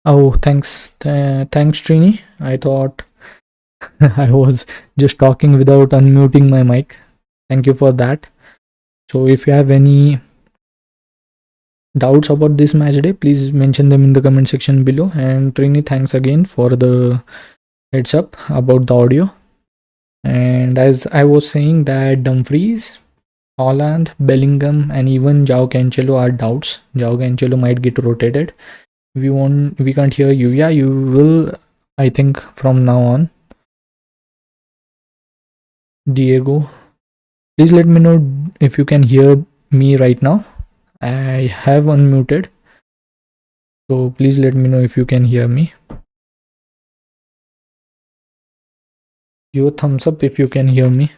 Oh, thanks. Thanks, Trini. I thought I was just talking without unmuting my mic. Thank you for that. So, if you have any doubts about this match day, please mention them in the comment section below. And Trini, thanks again for the heads up about the audio. And as I was saying, that Dumfries, Holland, Bellingham, and even João Cancelo are doubts. João Cancelo might get rotated. We can't hear you. Yeah, you will. I think from now on. Diego, please let me know if you can hear me right now. I have unmuted, so please let me know if you can hear me. Give a thumbs up if you can hear me.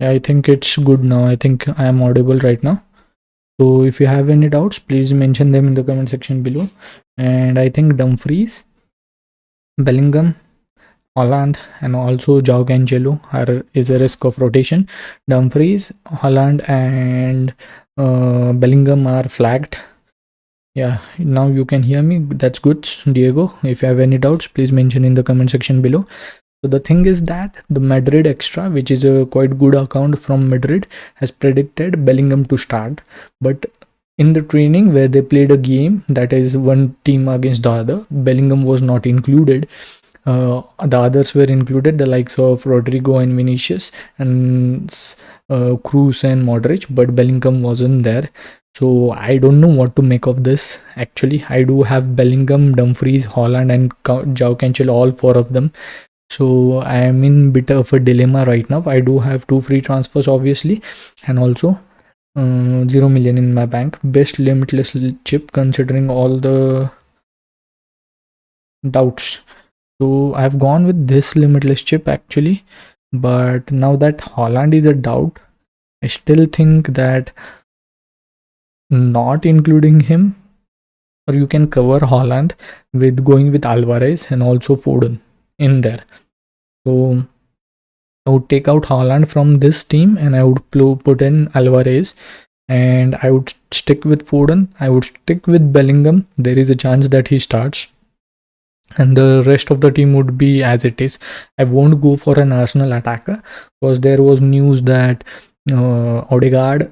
I think it's good now. I think I am audible right now. So if you have any doubts, please mention them in the comment section below. And I think Dumfries, Bellingham, Holland, and also João Cancelo is a risk of rotation. Dumfries, Holland, and Bellingham are flagged. Yeah, now you can hear me. That's good, Diego. If you have any doubts, please mention in the comment section below. So the thing is that the Madrid Extra, which is a quite good account from Madrid, has predicted Bellingham to start. But in the training where they played a game, that is one team against the other, Bellingham was not included. The others were included, the likes of Rodrigo and Vinicius and Cruz and Modric, but Bellingham wasn't there. So I don't know what to make of this. Actually, I do have Bellingham, Dumfries, Holland, and João Cancelo, all four of them. So I am in bit of a dilemma right now. I do have 2 free transfers, obviously, and also 0 million in my bank. Best limitless chip considering all the doubts. So I've gone with this limitless chip actually, but now that Holland is a doubt, I still think that not including him, or you can cover Holland with going with Alvarez and also Foden in there. So I would take out Holland from this team and I would put in Alvarez, and I would stick with Foden. I would stick with Bellingham. There is a chance that he starts, and the rest of the team would be as it is. I won't go for an Arsenal attacker because there was news that Odegaard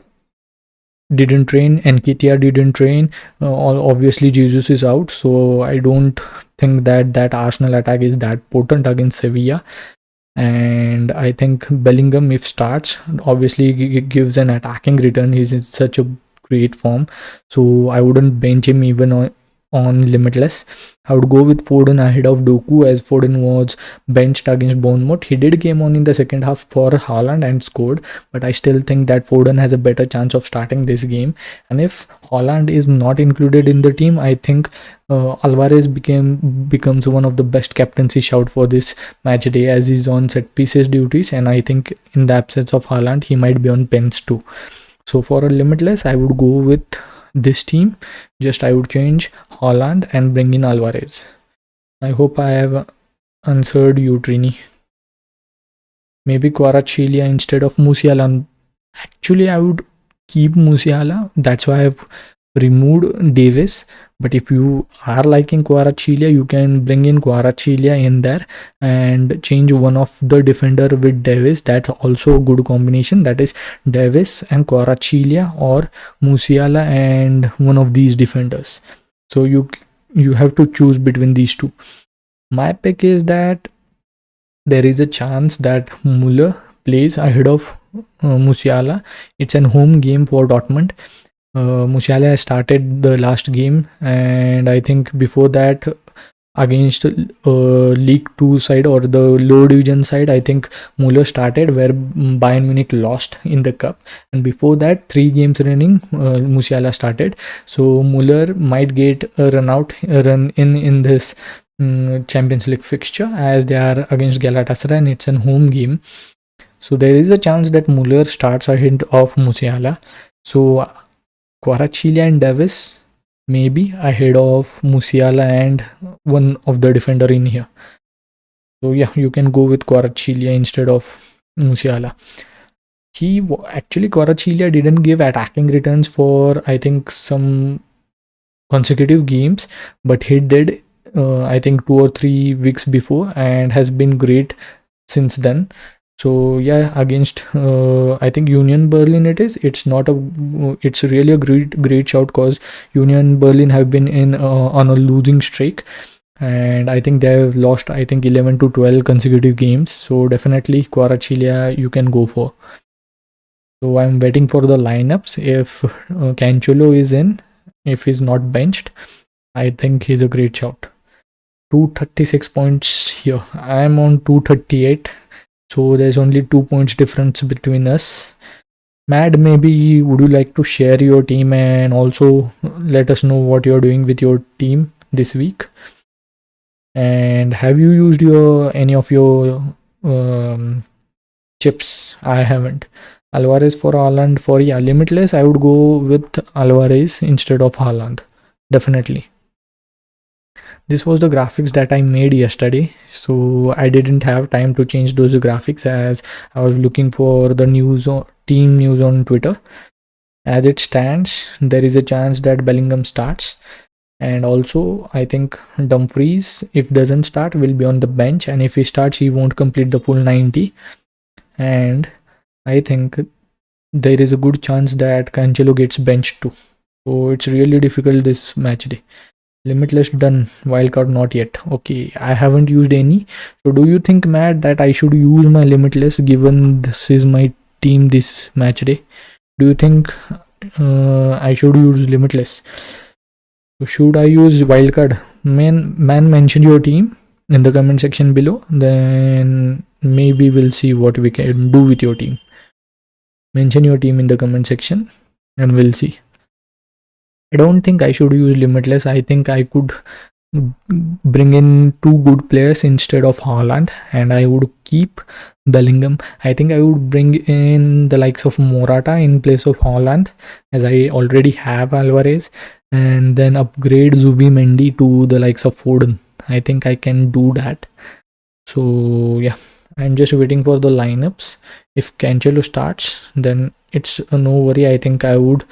didn't train, Nketiah didn't train. Obviously, Jesus is out, so I don't think that Arsenal attack is that potent against Sevilla. And I think Bellingham, if starts, obviously gives an attacking return. He's in such a great form, so I wouldn't bench him even on limitless. I would go with Foden ahead of Doku, as Foden was benched against Bournemouth. He did came on in the second half for Haaland and scored, but I still think that Foden has a better chance of starting this game. And if Haaland is not included in the team, I think Alvarez becomes one of the best captaincy shout for this match day, as he's on set pieces duties, and I think in the absence of Haaland, he might be on pens too. So for a limitless, I would go with this team. Just I would change Holland and bring in Alvarez. I hope I have answered you, Trini. Maybe Kvaratskhelia instead of Musiala. Actually, I would keep Musiala. That's why I've removed Davis. But if you are liking Kvaratskhelia, you can bring in Kvaratskhelia in there and change one of the defender with Davis. That's also a good combination. That is Davis and Kvaratskhelia, or Musiala and one of these defenders. So you have to choose between these two. My pick is that there is a chance that Muller plays ahead of Musiala. It's an home game for Dortmund. Musiala has started the last game, and I think before that against League 2 side or the low division side, I think Muller started, where Bayern Munich lost in the cup, and before that 3 games running Musiala started. So Muller might get a run in this Champions League fixture, as they are against Galatasaray and it's a home game. So there is a chance that Muller starts ahead of Musiala. So Kvaratskhelia and Davis maybe ahead of Musiala and one of the defender in here. So yeah, you can go with Kvaratskhelia instead of Musiala. Actually, Kvaratskhelia didn't give attacking returns for I think some consecutive games, but he did I think 2 or 3 weeks before and has been great since then. So yeah, against I think Union Berlin it's not a it's really a great shout, because Union Berlin have been in on a losing streak, and I think they have lost I think 11 to 12 consecutive games. So definitely Kvaratskhelia you can go for. So I'm waiting for the lineups. If Cancelo is in, if he's not benched, I think he's a great shout. 236 points here. I'm on 238. So there's only 2 points difference between us. Mad, maybe would you like to share your team and also let us know what you're doing with your team this week? And have you used any of your chips? I haven't. Alvarez for Haaland. For limitless, I would go with Alvarez instead of Haaland. Definitely. This was the graphics that I made yesterday, so I didn't have time to change those graphics as I was looking for the team news on Twitter. As it stands, there is a chance that Bellingham starts, and also I think Dumfries, if doesn't start, will be on the bench, and if he starts, he won't complete the full 90. And I think there is a good chance that Cancelo gets benched too. So it's really difficult this match day. Limitless done, wildcard not yet. Okay, I haven't used any. So do you think, Matt, that I should use my limitless given this is my team this match day? Do you think I should use limitless? So should I use wildcard? Man, mention your team in the comment section below. Then maybe we'll see what we can do with your team. Mention your team in the comment section and we'll see. I don't think I should use limitless. I think I could bring in 2 good players instead of Haaland, and I would keep Bellingham. I think I would bring in the likes of Morata in place of Haaland, as I already have Alvarez, and then upgrade Zubimendi to the likes of Foden. I think I can do that. So yeah, I'm just waiting for the lineups. If Cancelo starts, then it's no worry. I think I would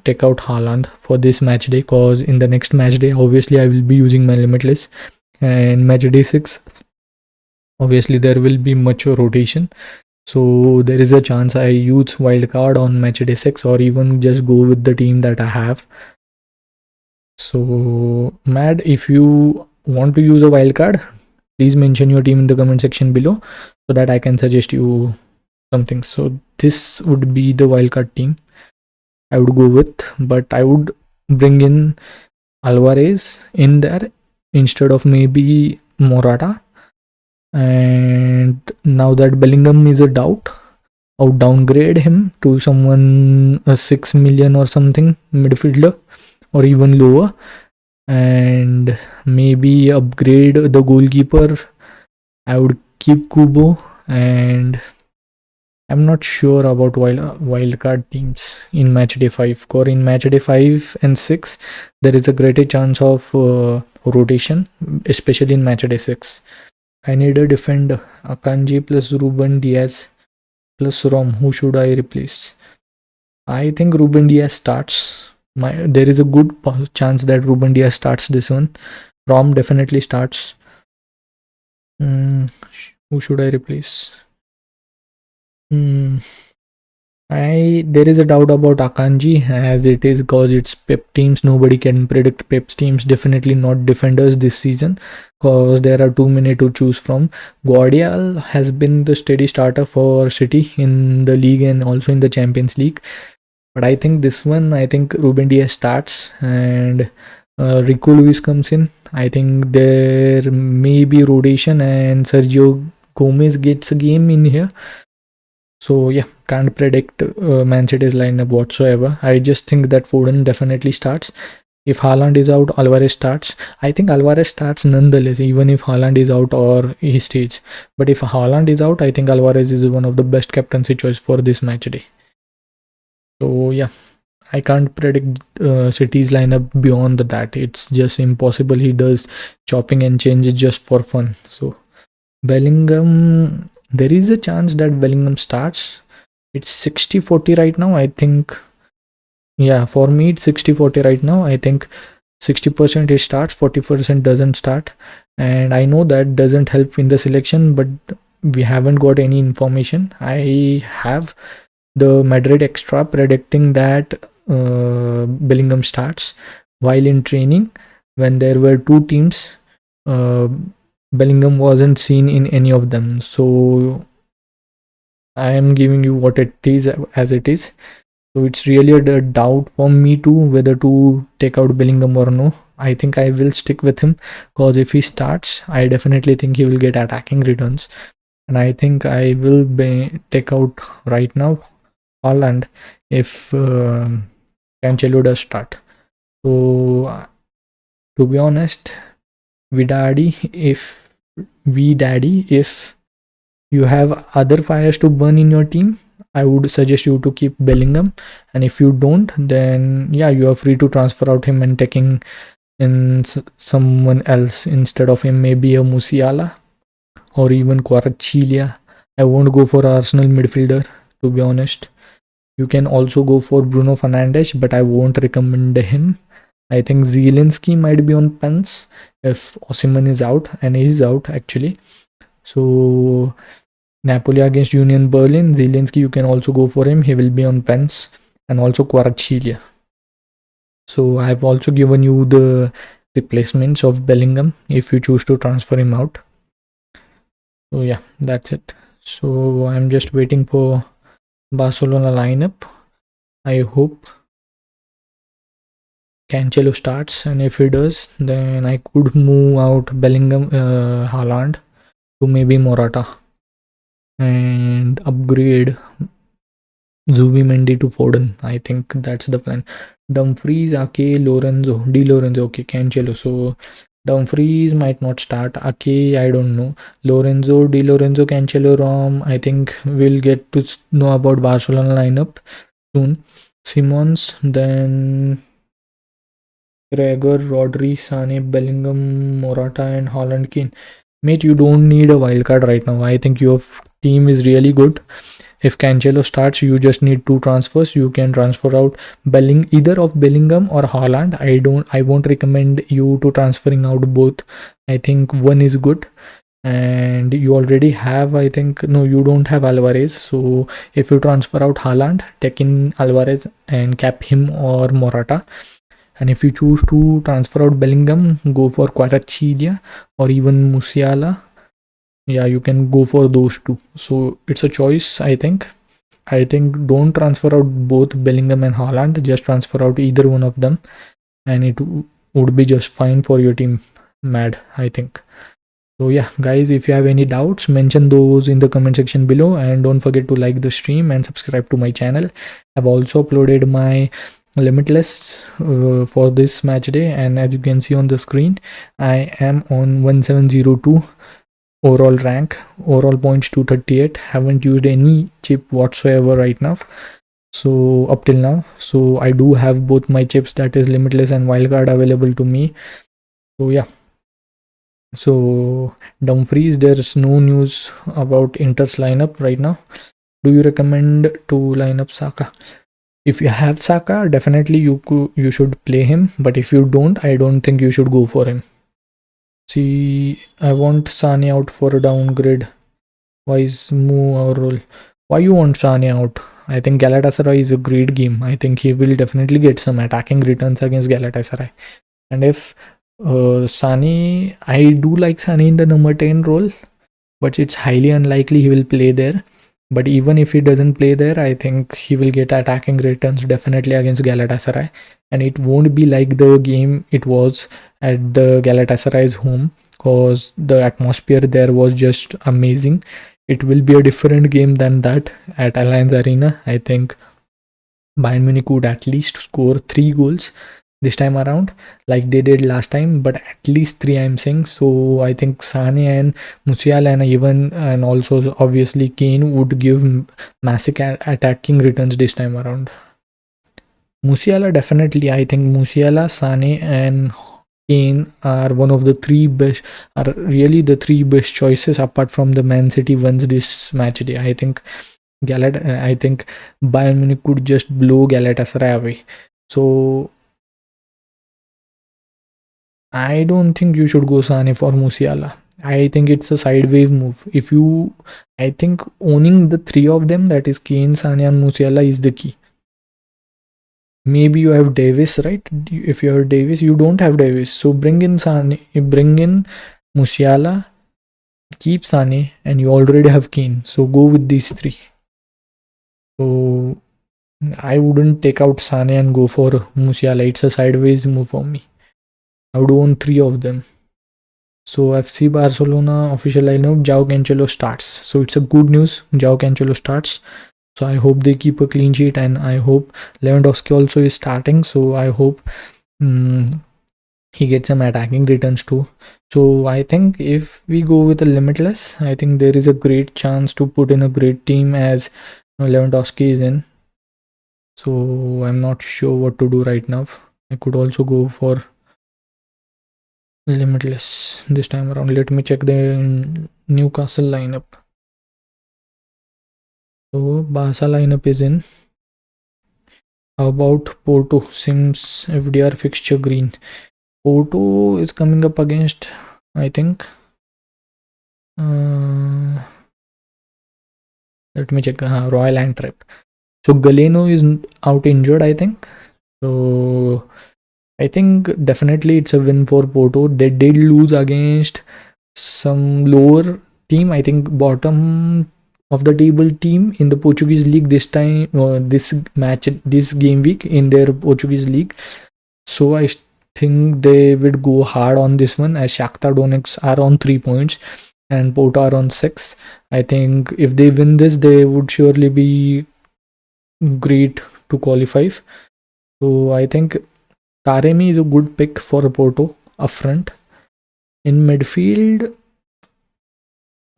take out Haaland for this match day, because in the next match day obviously I will be using my limitless, and match day 6 obviously there will be much rotation, so there is a chance I use wildcard on match day 6 or even just go with the team that I have. So Mad, if you want to use a wildcard, please mention your team in the comment section below so that I can suggest you something. So this would be the wildcard team I would go with, but I would bring in Alvarez in there instead of maybe Morata. And now that Bellingham is a doubt, I would downgrade him to someone a 6 million or something midfielder, or even lower, and maybe upgrade the goalkeeper. I would keep Kubo, and I'm not sure about wildcard teams in match day 5. Or in match day 5 and 6, there is a greater chance of rotation, especially in match day 6. I need a defender. Akanji plus Ruben Diaz plus Rom. Who should I replace? I think Ruben Diaz starts. There is a good chance that Ruben Diaz starts this one. Rom definitely starts. Who should I replace? There is a doubt about Akanji, as it is because it's Pep teams. Nobody can predict Pep's teams, definitely not defenders this season, because there are too many to choose from. Guardiola has been the steady starter for City in the league and also in the Champions League, but I think this one, I think Ruben Diaz starts and Rico Lewis comes in. I think there may be rotation and Sergio Gomez gets a game in here. So yeah, can't predict Man City's lineup whatsoever. I just think that Foden definitely starts. If Haaland is out, Alvarez starts. I think Alvarez starts nonetheless, even if Haaland is out or he stays. But if Haaland is out, I think Alvarez is one of the best captaincy choice for this match day. So yeah, I can't predict City's lineup beyond that. It's just impossible. He does chopping and changes just for fun. So Bellingham, there is a chance that Bellingham starts. It's 60-40 right now. I think, yeah, for me it's 60-40 right now. I think 60% he starts, 40% doesn't start. And I know that doesn't help in the selection, but we haven't got any information. I have the Madrid extra predicting that Bellingham starts, while in training when there were two teams, Bellingham wasn't seen in any of them. So I am giving you what it is as it is. So it's really a doubt for me too whether to take out Bellingham or no. I think I will stick with him, because if he starts, I definitely think he will get attacking returns. And I think I will take out right now Haaland if Cancelo does start. So to be honest, Vidaddy, if you have other fires to burn in your team, I would suggest you to keep Bellingham. And if you don't, then yeah, you are free to transfer out him and taking in someone else instead of him, maybe a Musiala or even Kvaratskhelia. I won't go for Arsenal midfielder, to be honest. You can also go for Bruno Fernandes, but I won't recommend him. I think Zielinski might be on pens if Osimhen is out, and he's out actually. So Napoli against Union Berlin, Zielinski, you can also go for him. He will be on pens, and also Kvaratskhelia. So I've also given you the replacements of Bellingham if you choose to transfer him out. So yeah, that's it. So I'm just waiting for Barcelona lineup. I hope Cancelo starts, and if he does, then I could move out Bellingham, Haaland to maybe Morata and upgrade Zubimendi to Foden. I think that's the plan. Dumfries, Ake, Lorenzo, Di Lorenzo, okay, Cancelo. So Dumfries might not start. Ake, I don't know. Lorenzo, Di Lorenzo, Cancelo, Rom. I think we'll get to know about Barcelona lineup soon. Simons, then Gregor, Rodri, Sane, Bellingham, Morata, and Haaland, Kane. Mate, you don't need a wildcard right now. I think your team is really good. If Cancelo starts, you just need two transfers. You can transfer out either of Bellingham or Haaland. I won't recommend you to transferring out both. I think one is good, and you already have, I think, no, you don't have Alvarez. So if you transfer out Haaland, take in Alvarez and cap him or Morata. And if you choose to transfer out Bellingham, go for Kvaratskhelia or even Musiala. Yeah, you can go for those two. So it's a choice. I think don't transfer out both Bellingham and Haaland. Just transfer out either one of them, and it would be just fine for your team. Mad, I think. So yeah, guys, if you have any doubts, mention those in the comment section below, and don't forget to like the stream and subscribe to my channel. I've also uploaded my limitless for this match day, and as you can see on the screen, I am on 1702 overall rank, overall points 238. Haven't used any chip whatsoever right now, so up till now. So I do have both my chips, that is limitless and wildcard, available to me. So yeah. So Dumfries, there's no news about Inter's lineup right now. Do you recommend to line up Saka? If you have Saka, definitely you should play him, but if you don't, I don't think you should go for him. See, I want Sane out for a downgrade. Why is move our role? Why you want Sane out? I think Galatasaray is a great game. I think he will definitely get some attacking returns against Galatasaray. And if Sane, I do like Sane in the number 10 role, but it's highly unlikely he will play there. But even if he doesn't play there, I think he will get attacking returns definitely against Galatasaray. And it won't be like the game it was at the Galatasaray's home, because the atmosphere there was just amazing. It will be a different game than that at Allianz Arena. I think Bayern Munich would at least score 3 goals this time around, like they did last time, but at least 3, I'm saying. So I think Sane and Musiala and also obviously Kane would give massive attacking returns this time around. Musiala, definitely. I think Musiala, Sane, and Kane are one of the three best, are really the three best choices apart from the Man City ones this match day. I think I think Bayern Munich could just blow Galatasaray away. So I don't think you should go Sane for Musiala. I think it's a sideways move. I think owning the three of them, that is Kane, Sane, and Musiala, is the key. Maybe you have Davis, right? If you have Davis, you don't have Davis. So bring in Sane, bring in Musiala, keep Sane, and you already have Kane. So go with these three. So I wouldn't take out Sane and go for Musiala. It's a sideways move for me. I would own three of them. So FC Barcelona official lineup, Joao Cancelo starts. So it's a good news. Joao Cancelo starts. So I hope they keep a clean sheet, and I hope Lewandowski also is starting. So I hope he gets some attacking returns too. So I think if we go with a limitless, I think there is a great chance to put in a great team as Lewandowski is in. So I'm not sure what to do right now. I could also go for limitless this time around. Let me check the Newcastle lineup. So Barca lineup is in. How about Porto? Sims FDR fixture green. Porto is coming up against, I think. Let me check. Royal Antwerp. So Galeno is out injured, I think. So I think definitely it's a win for Porto. They did lose against some lower team. I think bottom of the table team in the Portuguese league this time, this game week in their Portuguese league. So I think they would go hard on this one, as Shakhtar Donetsk are on 3 points and Porto are on 6. I think if they win this, they would surely be great to qualify. So I think Taremi is a good pick for Porto up front. In midfield,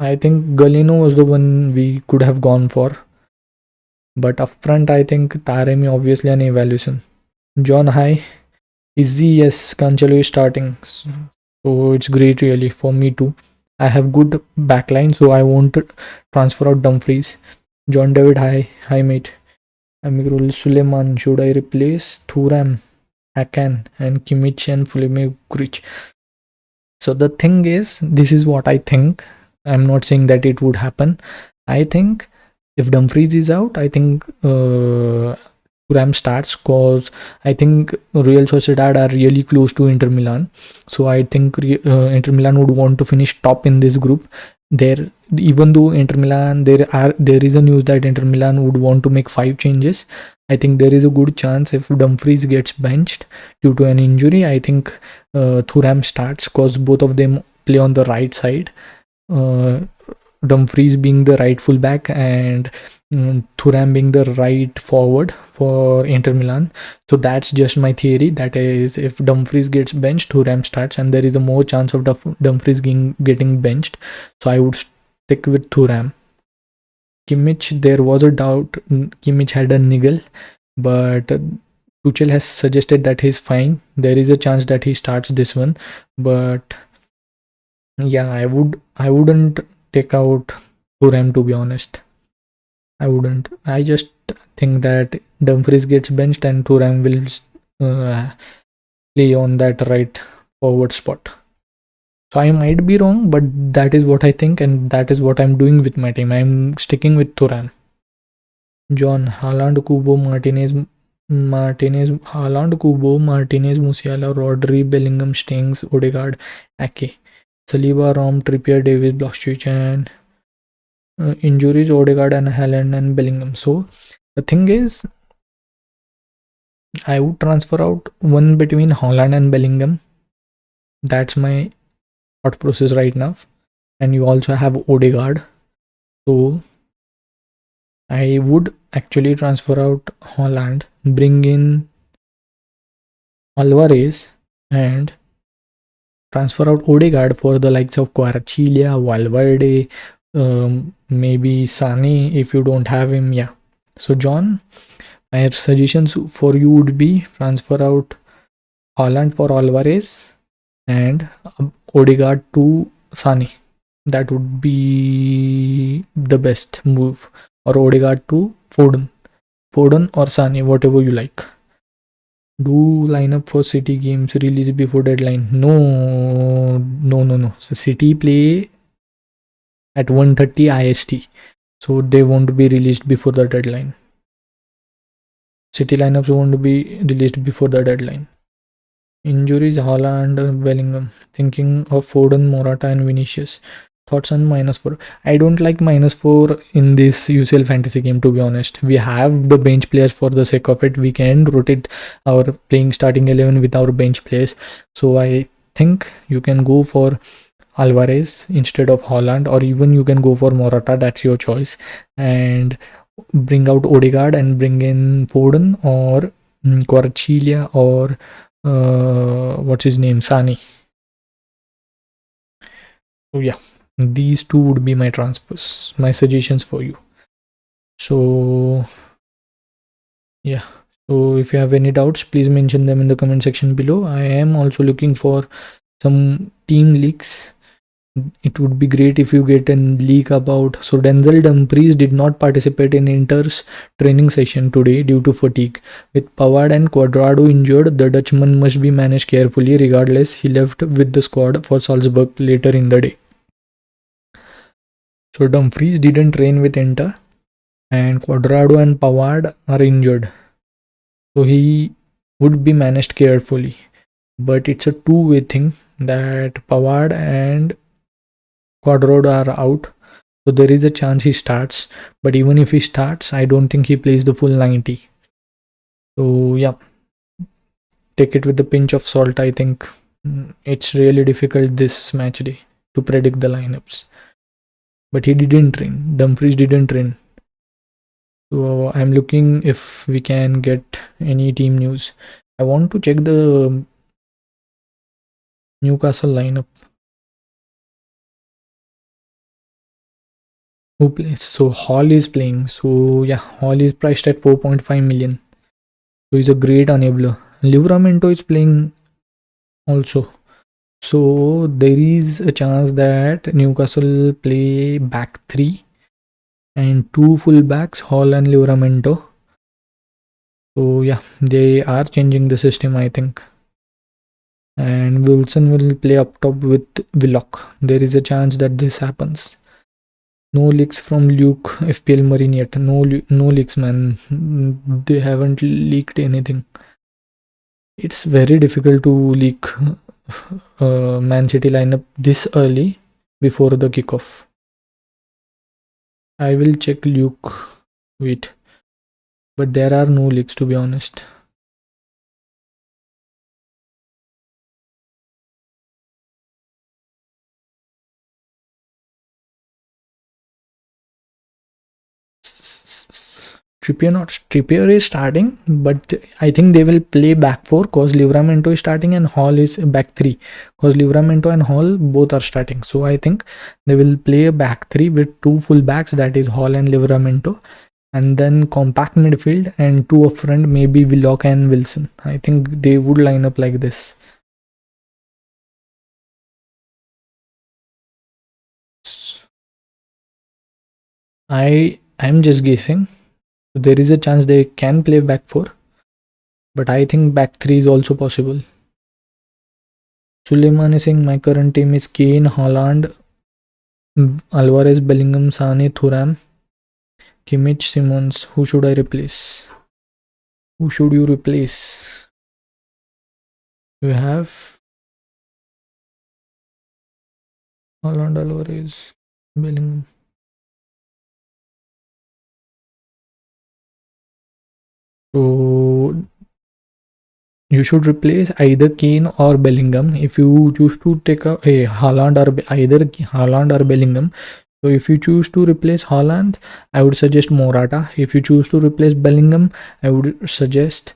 I think Galeno was the one we could have gone for. But up front, I think Taremi obviously an evaluation. John High. Easy, yes, Cancelo is starting. So it's great really for me too. I have good backline, so I won't transfer out Dumfries. John David, hi mate. Amigrul Suleiman, should I replace Thuram, Hakan, and Kimmich and Fuleme Grich? So the thing is, this is what I think. I'm not saying that it would happen. I think if Dumfries is out, I think Thuram starts, because I think Real Sociedad are really close to Inter Milan. So I think Inter Milan would want to finish top in this group. Even though Inter Milan, there is a news that Inter Milan would want to make 5 changes. I think there is a good chance if Dumfries gets benched due to an injury, I think Thuram starts, because both of them play on the right side. Dumfries being the right fullback and Thuram being the right forward for Inter Milan. So that's just my theory. That is, if Dumfries gets benched, Thuram starts, and there is a more chance of Dumfries getting benched. So I would stick with Thuram. Kimmich, there was a doubt. Kimmich had a niggle, but Tuchel has suggested that he's fine. There is a chance that he starts this one, but yeah, I wouldn't take out Thuram, to be honest. I wouldn't. I just think that Dumfries gets benched and Thuram will play on that right forward spot. So I might be wrong, but that is what I think, and that is what I'm doing with my team. I'm sticking with Thuram. John, Haaland, Kubo, Martinez, Haaland, Kubo, Martinez, Musiala, Rodri, Bellingham, Stings, Odegaard, Ake, Saliba, Rom, Trippier, Davis, Blauschwitz, and injuries, Odegaard and Haaland and Bellingham. So the thing is, I would transfer out one between Haaland and Bellingham. That's my thought process right now. And you also have Odegaard. So I would actually transfer out Haaland, bring in Alvarez, and transfer out Odegaard for the likes of Kvaratskhelia, Valverde, maybe Sane if you don't have him. Yeah. So John, My suggestions for you would be transfer out Haaland for Alvarez and Odegaard to Sane. That would be the best move. Or Odegaard to Foden or Sane, whatever you like. Do lineup for City games release before deadline? No. So City play at 1:30 IST, so they won't be released before the deadline. City lineups won't be released before the deadline. Injuries: Haaland, Bellingham. Thinking of Foden, Morata, and Vinicius. Thoughts on -4? I don't like -4 in this UCL fantasy game, to be honest. We have the bench players for the sake of it. We can rotate our playing starting 11 with our bench players. So I think you can go for Alvarez instead of Haaland, or even you can go for Morata. That's your choice. And bring out Odegaard and bring in Foden or Kvaratskhelia or what's his name, Sane. So yeah, these two would be my transfers, my suggestions for you. So yeah, so if you have any doubts, please mention them in the comment section below. I am also looking for some team leaks. It would be great if you get a leak about. So Denzel Dumfries did not participate in Inter's training session today due to fatigue. With Pavard and Cuadrado injured, the Dutchman must be managed carefully. Regardless, he left with the squad for Salzburg later in the day. So Dumfries didn't train with Inter, and Cuadrado and Pavard are injured. So he would be managed carefully. But it's a two-way thing that Pavard and Cuadrado are out. So there is a chance he starts. But even if he starts, I don't think he plays the full 90. So yeah, take it with a pinch of salt. I think it's really difficult this match day to predict the lineups. But he didn't train. Dumfries didn't train. So I'm looking if we can get any team news. I want to check the Newcastle lineup. Who plays? So Hall is playing. So yeah, Hall is priced at 4.5 million. So he's a great enabler. Livramento is playing also. So there is a chance that Newcastle play back three and two fullbacks, Hall and Livramento. So yeah, they are changing the system, I think. And Wilson will play up top with Willock. There is a chance that this happens. No leaks from Luke FPL Marine yet. No leaks, man. They haven't leaked anything. It's very difficult to leak Man City lineup this early before the kickoff. I will check Luke. Wait. But there are no leaks, to be honest. Trippier is starting, but I think they will play back four because Livramento is starting and Hall is back three because Livramento and Hall both are starting. So I think they will play a back three with two full backs, that is Hall and Livramento, and then compact midfield and two up front, maybe Willock and Wilson. I think they would line up like this. I'm just guessing. So there is a chance they can play back four, but I think back three is also possible. Suleiman is saying my current team is Kane, Haaland, Alvarez, Bellingham, Sane, Thuram, Kimmich, Simmons. Who should I replace? Who should you replace? You have Haaland, Alvarez, Bellingham. So you should replace either Kane or Bellingham. If you choose to take a Haaland or either Haaland or Bellingham. So if you choose to replace Haaland, I would suggest Morata. If you choose to replace Bellingham, I would suggest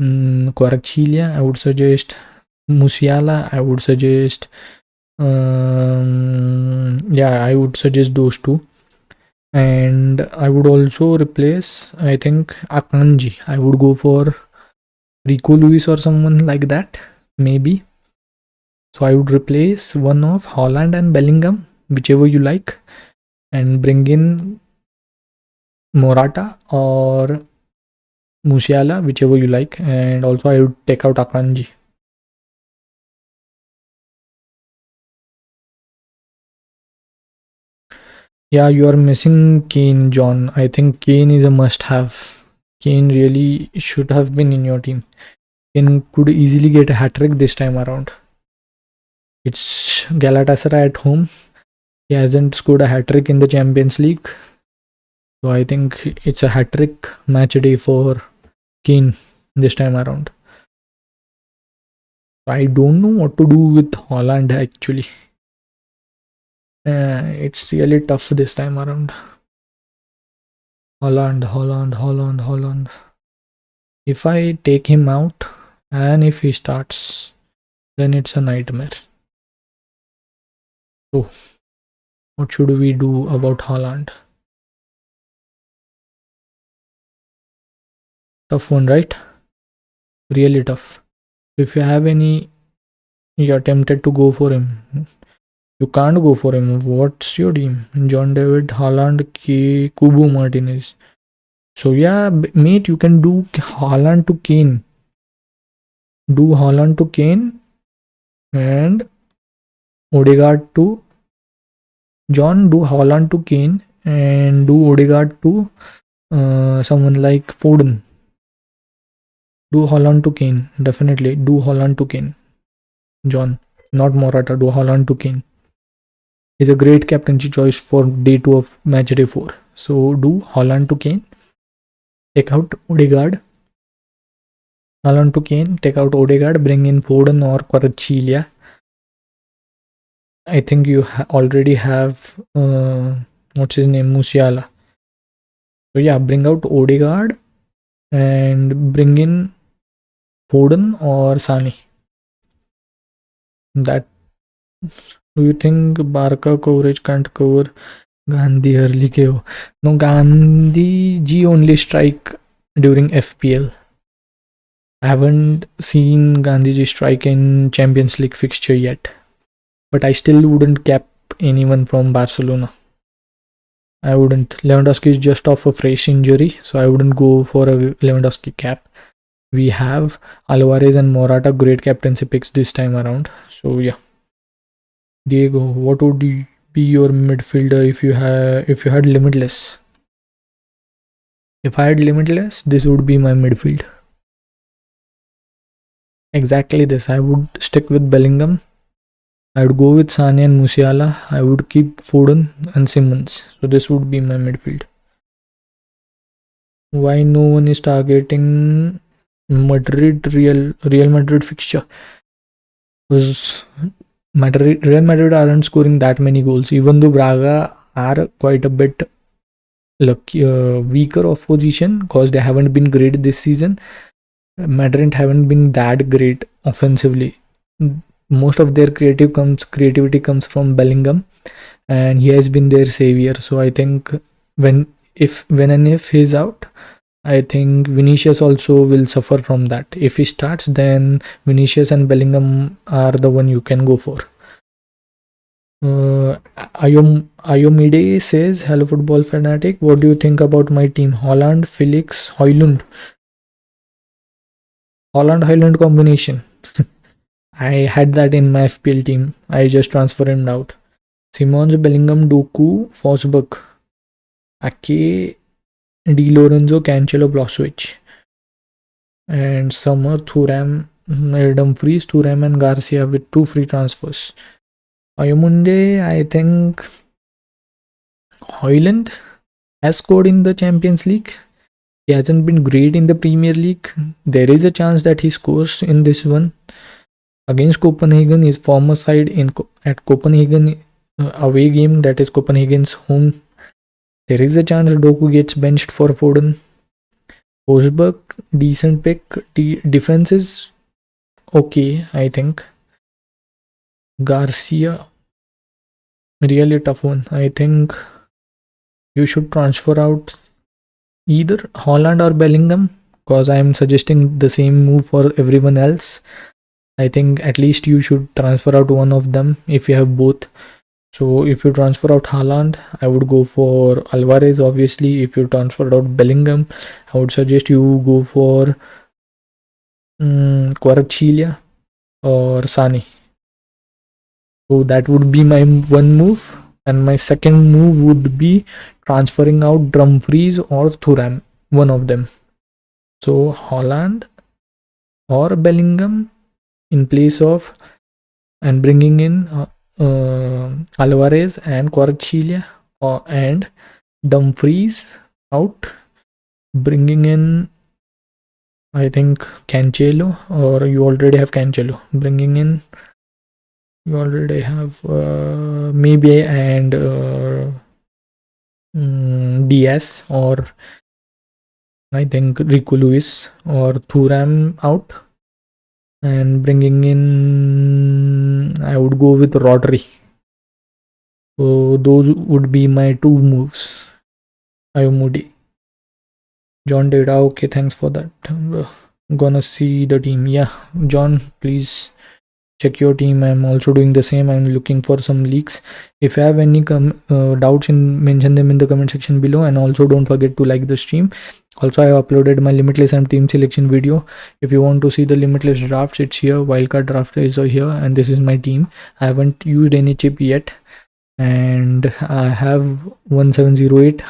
Kvaratskhelia. I would suggest Musiala. I would suggest I would suggest those two. And I would also replace, I think, Akanji. I would go for Rico Lewis or someone like that, maybe. So I would replace one of Holland and Bellingham, whichever you like, and bring in Morata or Musiala, whichever you like, and also I would take out Akanji. Yeah, you are missing Kane, John. I think Kane is a must-have. Kane really should have been in your team. Kane could easily get a hat-trick this time around. It's Galatasaray at home. He hasn't scored a hat-trick in the Champions League. So I think it's a hat-trick match day for Kane this time around. I don't know what to do with Holland actually. It's really tough this time around. Holland. If I take him out and if he starts, then it's a nightmare. So, what should we do about Holland? Tough one, right? Really tough. If you have any, you're tempted to go for him. You can't go for him. What's your team? John David, Holland, Kubo Martinez. So yeah, mate, you can do Holland to Kane. Do Holland to Kane and Odegaard to John. Do Holland to Kane and do Odegaard to someone like Foden. Do Holland to Kane. Definitely do Holland to Kane. John, not Morata. Do Holland to Kane. Is a great captaincy choice for day 2 of match day 4. So do Holland to Kane. Take out Odegaard. Holland to Kane. Take out Odegaard. Bring in Foden or Kvaratskhelia. I think you already have what's his name, Musiala. So yeah, bring out Odegaard and bring in Foden or Sane. That, do you think Barca coverage can't cover Gandhi early KO? No, Gandhi G only strike during FPL. I haven't seen Gandhi G strike in Champions League fixture yet. But I still wouldn't cap anyone from Barcelona. I wouldn't. Lewandowski is just off a fresh injury, so I wouldn't go for a Lewandowski cap. We have Alvarez and Morata, great captaincy picks this time around. So yeah. Diego, what would be your midfielder if you had limitless? If I had limitless, this would be my midfield. Exactly this. I would stick with Bellingham. I would go with Sane and Musiala. I would keep Foden and Simmons. So this would be my midfield. Why no one is targeting Real Madrid fixture? Because Real Madrid aren't scoring that many goals, even though Braga are quite a bit weaker of position because they haven't been great this season. Madrid haven't been that great offensively. Most of their creativity comes from Bellingham, and he has been their savior. So I think when and if he's out, I think Vinicius also will suffer from that. If he starts, then Vinicius and Bellingham are the one you can go for. Ayomide says, hello football fanatic, what do you think about my team? Holland, Felix, Højlund combination. I had that in my FPL team. I just transferred him out. Simons, Bellingham, Doku, Forsberg, Ake, Di Lorenzo, Cancelo, Brozovic, and Summer, Thuram, Dumfries, Thuram and Garcia with 2 free transfers. Ayamunde, I think Højlund has scored in the Champions League. He hasn't been great in the Premier League. There is a chance that he scores in this one. Against Copenhagen, his former side at Copenhagen away game, that is Copenhagen's home, there is a chance Doku gets benched for Foden. Forsberg, decent pick. Defense is okay, I think. Garcia, really tough one. I think you should transfer out either Haaland or Bellingham, because I am suggesting the same move for everyone else. I think at least you should transfer out one of them if you have both. So if you transfer out Haaland, I would go for Alvarez. Obviously, if you transfer out Bellingham, I would suggest you go for Kvaratskhelia or Sane. So that would be my one move, and my second move would be transferring out Dumfries or Thuram, one of them. So Haaland or Bellingham in place of, and bringing in Alvarez and Kvaratskhelia and Dumfries out, bringing in, I think, Cancelo, or you already have Cancelo. Bringing in, you already have maybe, and DS, or I think Rico Lewis or Thuram out, and bringing in, I would go with Rodri. So those would be my two moves. Ayomudi. John Data, okay, thanks for that. I'm gonna see the team. Yeah, John, please check your team. I'm also doing the same. I'm looking for some leaks. If you have any doubts, mention them in the comment section below, and also don't forget to like the stream. Also, I have uploaded my limitless and team selection video. If you want to see the limitless drafts, it's here. Wildcard draft is here, and this is my team. I haven't used any chip yet, and I have 1708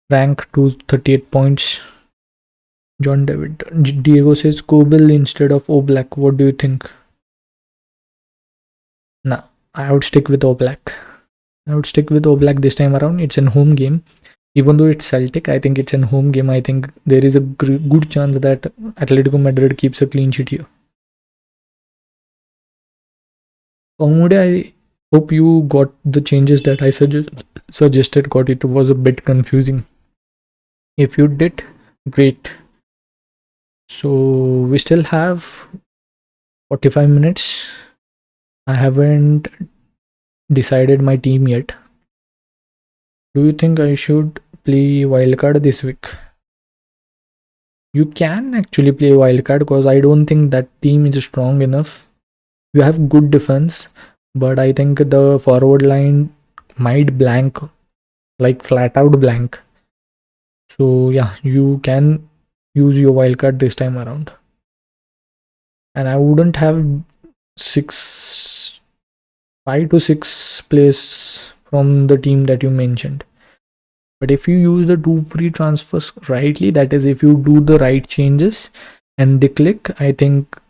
rank, 238 points. John David. Diego says Kobil instead of Oblak. What do you think? Nah, I would stick with Oblak. I would stick with Oblak this time around. It's a home game. Even though it's Celtic, I think it's a home game. I think there is a good chance that Atletico Madrid keeps a clean sheet here. Omude, I hope you got the changes that I suggested. Got it was a bit confusing. If you did, great. So we still have 45 minutes. I haven't decided my team yet. Do you think I should play wildcard this week? You can actually play wildcard, because I don't think that team is strong enough. You have good defense, but I think the forward line might blank, like flat out blank. So yeah, you can use your wildcard this time around. And I wouldn't have 5 to 6 players from the team that you mentioned. But if you use the 2 free transfers rightly, that is, if you do the right changes and they click, I think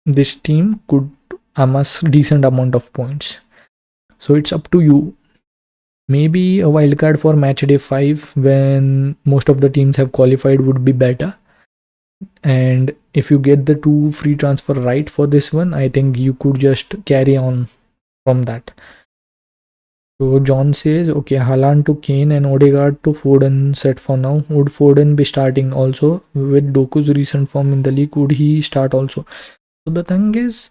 this team could amass decent amount of points. So it's up to you. Maybe a wildcard for Matchday 5 when most of the teams have qualified would be better. And if you get the 2 free transfer right for this one, I think you could just carry on from that. So John says, okay, Haaland to Kane and Odegaard to Foden set for now. Would Foden be starting also? With Doku's recent form in the league, would he start also? So the thing is,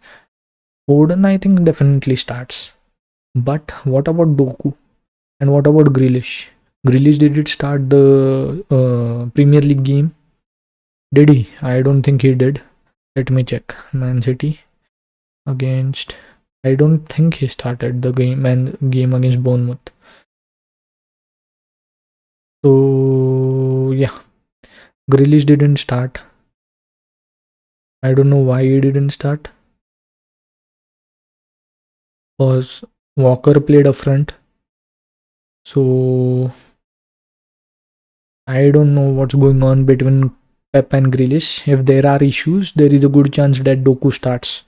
Foden I think definitely starts. But what about Doku? And what about Grealish? Grealish, did it start the Premier League game? Did he? I don't think he did. Let me check. Man City against... I don't think he started the game against Bournemouth. So yeah, Grealish didn't start. I don't know why he didn't start. Because Walker played up front. So I don't know what's going on between Pep and Grealish. If there are issues, there is a good chance that Doku starts.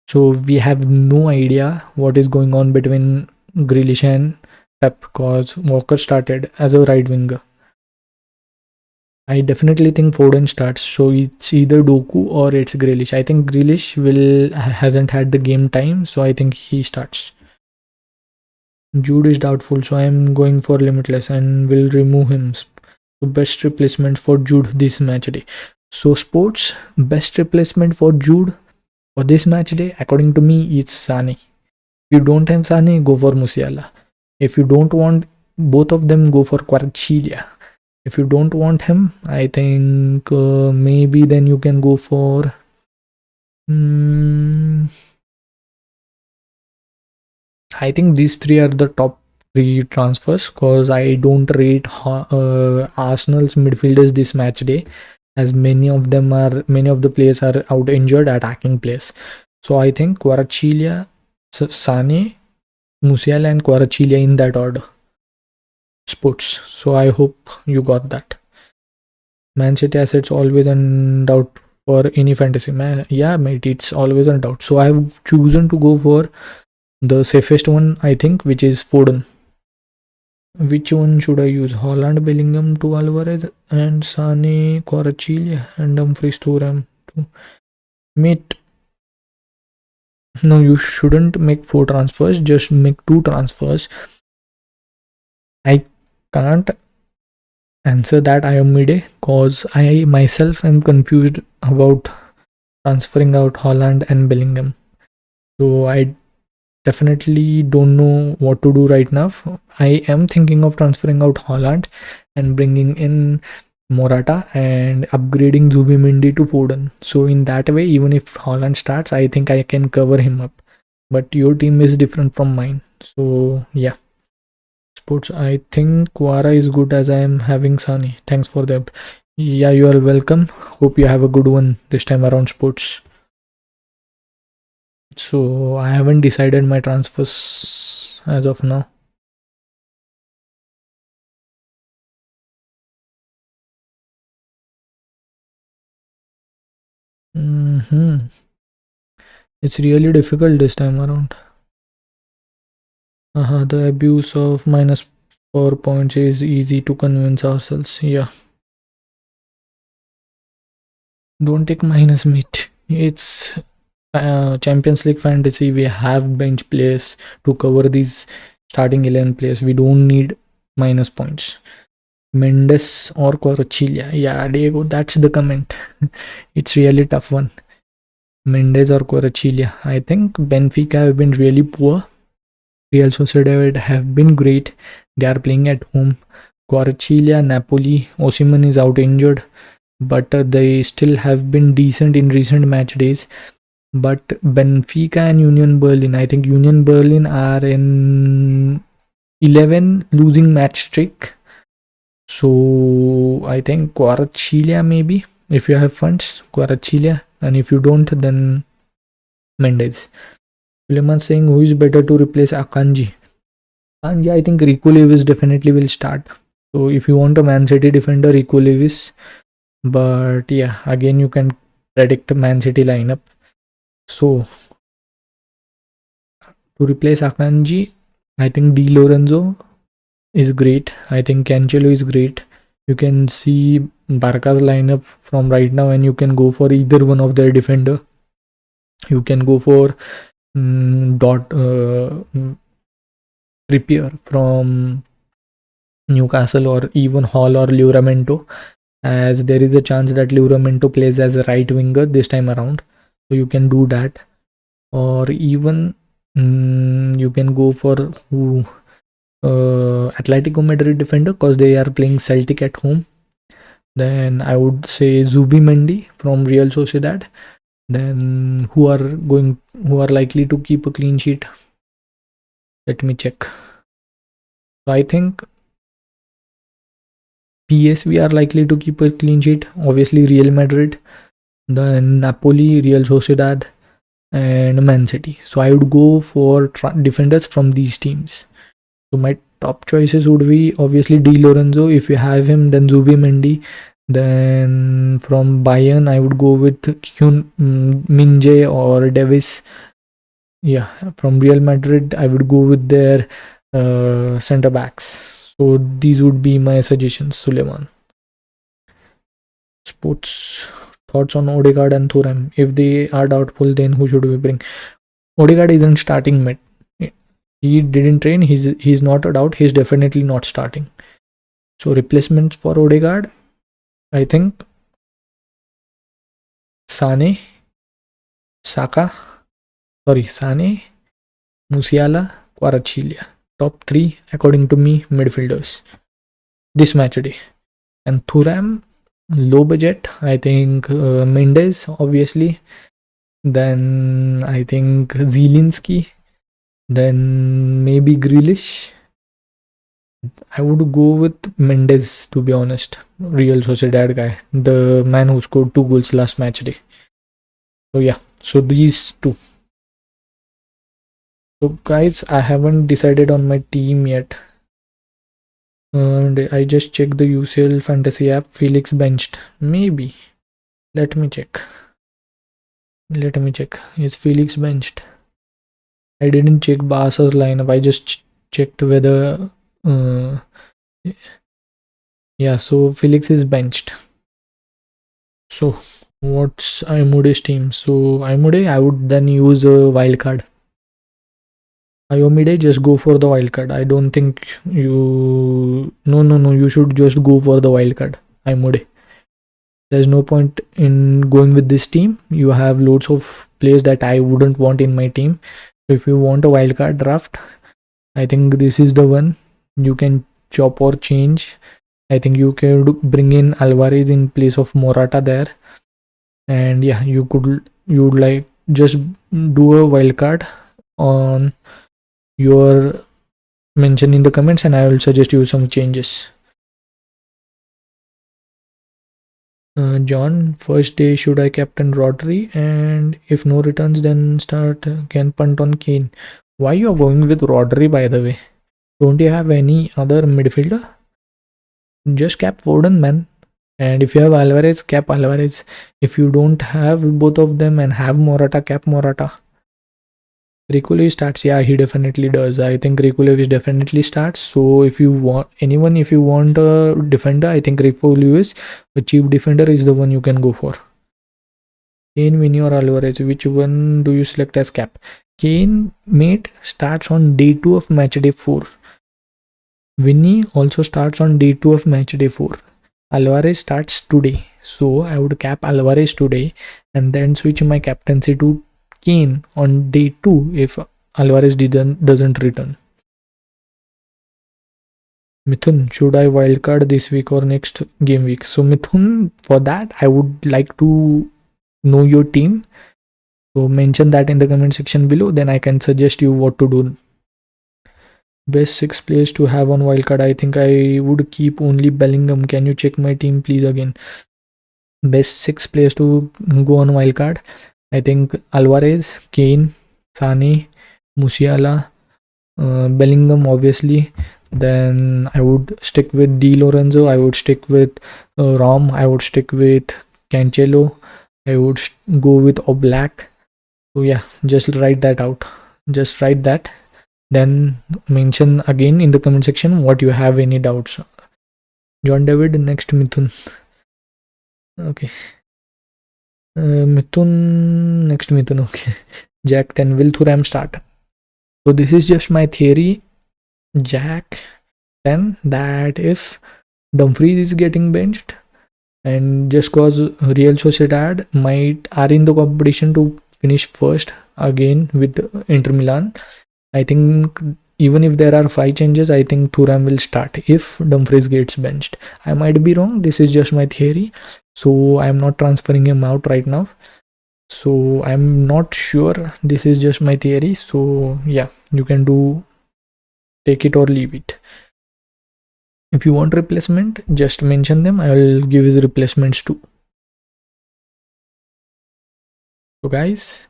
So we have no idea what is going on between Grealish and Pep, because Walker started as a right winger. I definitely think Foden starts. So it's either Doku or it's Grealish. I think Grealish hasn't had the game time, so I think he starts. Jude is doubtful, so I am going for limitless and will remove him. So best replacement for Jude this match day. So sports, best replacement for Jude for this match day, according to me, it's Sane. If you don't have Sane, go for Musiala. If you don't want both of them go for Kvaratskhelia. If you don't want him, I think maybe then you can go for I think these three are the top three transfers, because I don't rate Arsenal's midfielders this match day, as many of the players are out injured attacking players. So I think Kvaratskhelia, Sane, Musiala and Kvaratskhelia in that order. Sports. So I hope you got that. Man City assets always in doubt for any fantasy. Yeah, mate, it's always in doubt. So I have chosen to go for the safest one, I think, which is Foden. Which one should I use? Holland, Bellingham to Alvarez, and Sane, Kvaratskhelia, and Dumfries to Ram. Mate, no, you shouldn't make 4 transfers. Just make 2 transfers. I can't answer that I am midday, cause I myself am confused about transferring out Holland and Bellingham. So I definitely don't know what to do right now. I am thinking of transferring out Holland and bringing in Morata and upgrading Zubimendi to Foden. So in that way, even if Holland starts, I think I can cover him up. But your team is different from mine. So yeah. Sports, I think Quara is good as I am having Sani. Thanks for that. Yeah, you are welcome. Hope you have a good one this time around, Sports. So I haven't decided my transfers as of now. It's really difficult this time around. The abuse of -4 points is easy to convince ourselves. Yeah. Don't take minus meat. It's Champions League fantasy. We have bench players to cover these starting 11 players. We don't need minus points. Mendes or Kvaratskhelia. Yeah, Diego, that's the comment. It's really tough one. Mendes or Kvaratskhelia. I think Benfica have been really poor. Real Sociedad have been great. They are playing at home. Kvaratskhelia, Napoli, Osimhen is out injured, but they still have been decent in recent match days. But Benfica and Union Berlin, I think Union Berlin are in 11 losing match streak. So I think Kvaratskhelia maybe, if you have funds, Kvaratskhelia, and if you don't, then Mendes. Suleiman saying who is better to replace Akanji? Akanji, I think Rico Lewis definitely will start. So if you want a Man City defender, Rico Lewis. But yeah, again you can predict Man City lineup. So to replace Akanji, I think Di Lorenzo is great. I think Cancelo is great. You can see Barca's lineup from right now, and you can go for either one of their defender. You can go for Trippier from Newcastle, or even Hall or Livramento, as there is a chance that Livramento plays as a right winger this time around. So you can do that, or even you can go for Atletico Madrid defender, because they are playing Celtic at home. Then I would say Zubimendi from Real Sociedad. Then who are likely to keep a clean sheet? Let me check. So I think PSV are likely to keep a clean sheet. Obviously Real Madrid, then Napoli, Real Sociedad, and Man City. So I would go for defenders from these teams. So my top choices would be obviously Di Lorenzo. If you have him, then Zubimendi. Then from Bayern, I would go with Minje or Davis. Yeah, from Real Madrid, I would go with their center backs. So these would be my suggestions, Suleiman. Sports thoughts on Odegaard and Thuram. If they are doubtful, then who should we bring? Odegaard isn't starting mid. He didn't train. He's not a doubt. He's definitely not starting. So replacements for Odegaard, I think Sane, Sane, Musiala, Kvaratskhelia. top 3 according to me midfielders this match day. And Thuram, low budget. I think Mendes, obviously. Then I think Zielinski. Then maybe Grealish. I would go with Mendes, to be honest. Real Sociedad guy. The man who scored 2 goals last match day. So yeah, so these two. So guys, I haven't decided on my team yet. And I just checked the UCL Fantasy app. Felix benched. Maybe. Let me check. Is Felix benched? I didn't check Barca's lineup. I just checked whether yeah, so Felix is benched. So what's Imude's team? So Imude, I would then use a wildcard. Iomide, just go for the wildcard. I don't think you... No, you should just go for the wildcard. Imude. There's no point in going with this team. You have loads of players that I wouldn't want in my team. So if you want a wildcard draft, I think this is the one. You can chop or change. I think you could bring in Alvarez in place of Morata there. And yeah, you would like just do a wildcard on your mention in the comments, and I will suggest you some changes. John, first day should I captain Rodri, and if no returns then can punt on Kane. Why you are going with Rodri, by the way? Don't you have any other midfielder? Just cap Foden, man. And if you have Alvarez, cap Alvarez. If you don't have both of them and have Morata, cap Morata. Rikulev starts. Yeah, he definitely does. I think Rikulev definitely starts. So if you want a defender, I think Rikulev, a cheap defender, is the one you can go for. Kane, Vinny or Alvarez, which one do you select as cap? Kane, mate, starts on day 2 of matchday 4. Vinny also starts on day 2 of matchday 4. Alvarez starts today. So I would cap Alvarez today and then switch my captaincy to Kane on day 2 if Alvarez doesn't return. Mithun, should I wildcard this week or next game week? So Mithun, for that I would like to know your team. So mention that in the comment section below, then I can suggest you what to do. Best 6 players to have on wildcard. I think I would keep only Bellingham. Can you check my team please again? Best 6 players to go on wildcard. I think Alvarez, Kane, Sane, Musiala, Bellingham obviously. Then I would stick with Di Lorenzo. I would stick with Rom. I would stick with Cancelo. I would go with Oblak. So yeah, just write that out. Just write that. Then mention again in the comment section what you have any doubts. John David, next Mithun. Okay. Mithun, next Mithun. Okay. Jack 10, will Thuram start? So this is just my theory. Jack 10, that if Dumfries is getting benched, and just cause Real Sociedad are in the competition to finish first again with Inter Milan, I think even if there are 5 changes, I think Thuram will start if Dumfries gets benched. I might be wrong. This is just my theory. So I'm not transferring him out right now. So I'm not sure. This is just my theory. So yeah, you can take it or leave it. If you want replacement, just mention them. I will give his replacements too. So guys,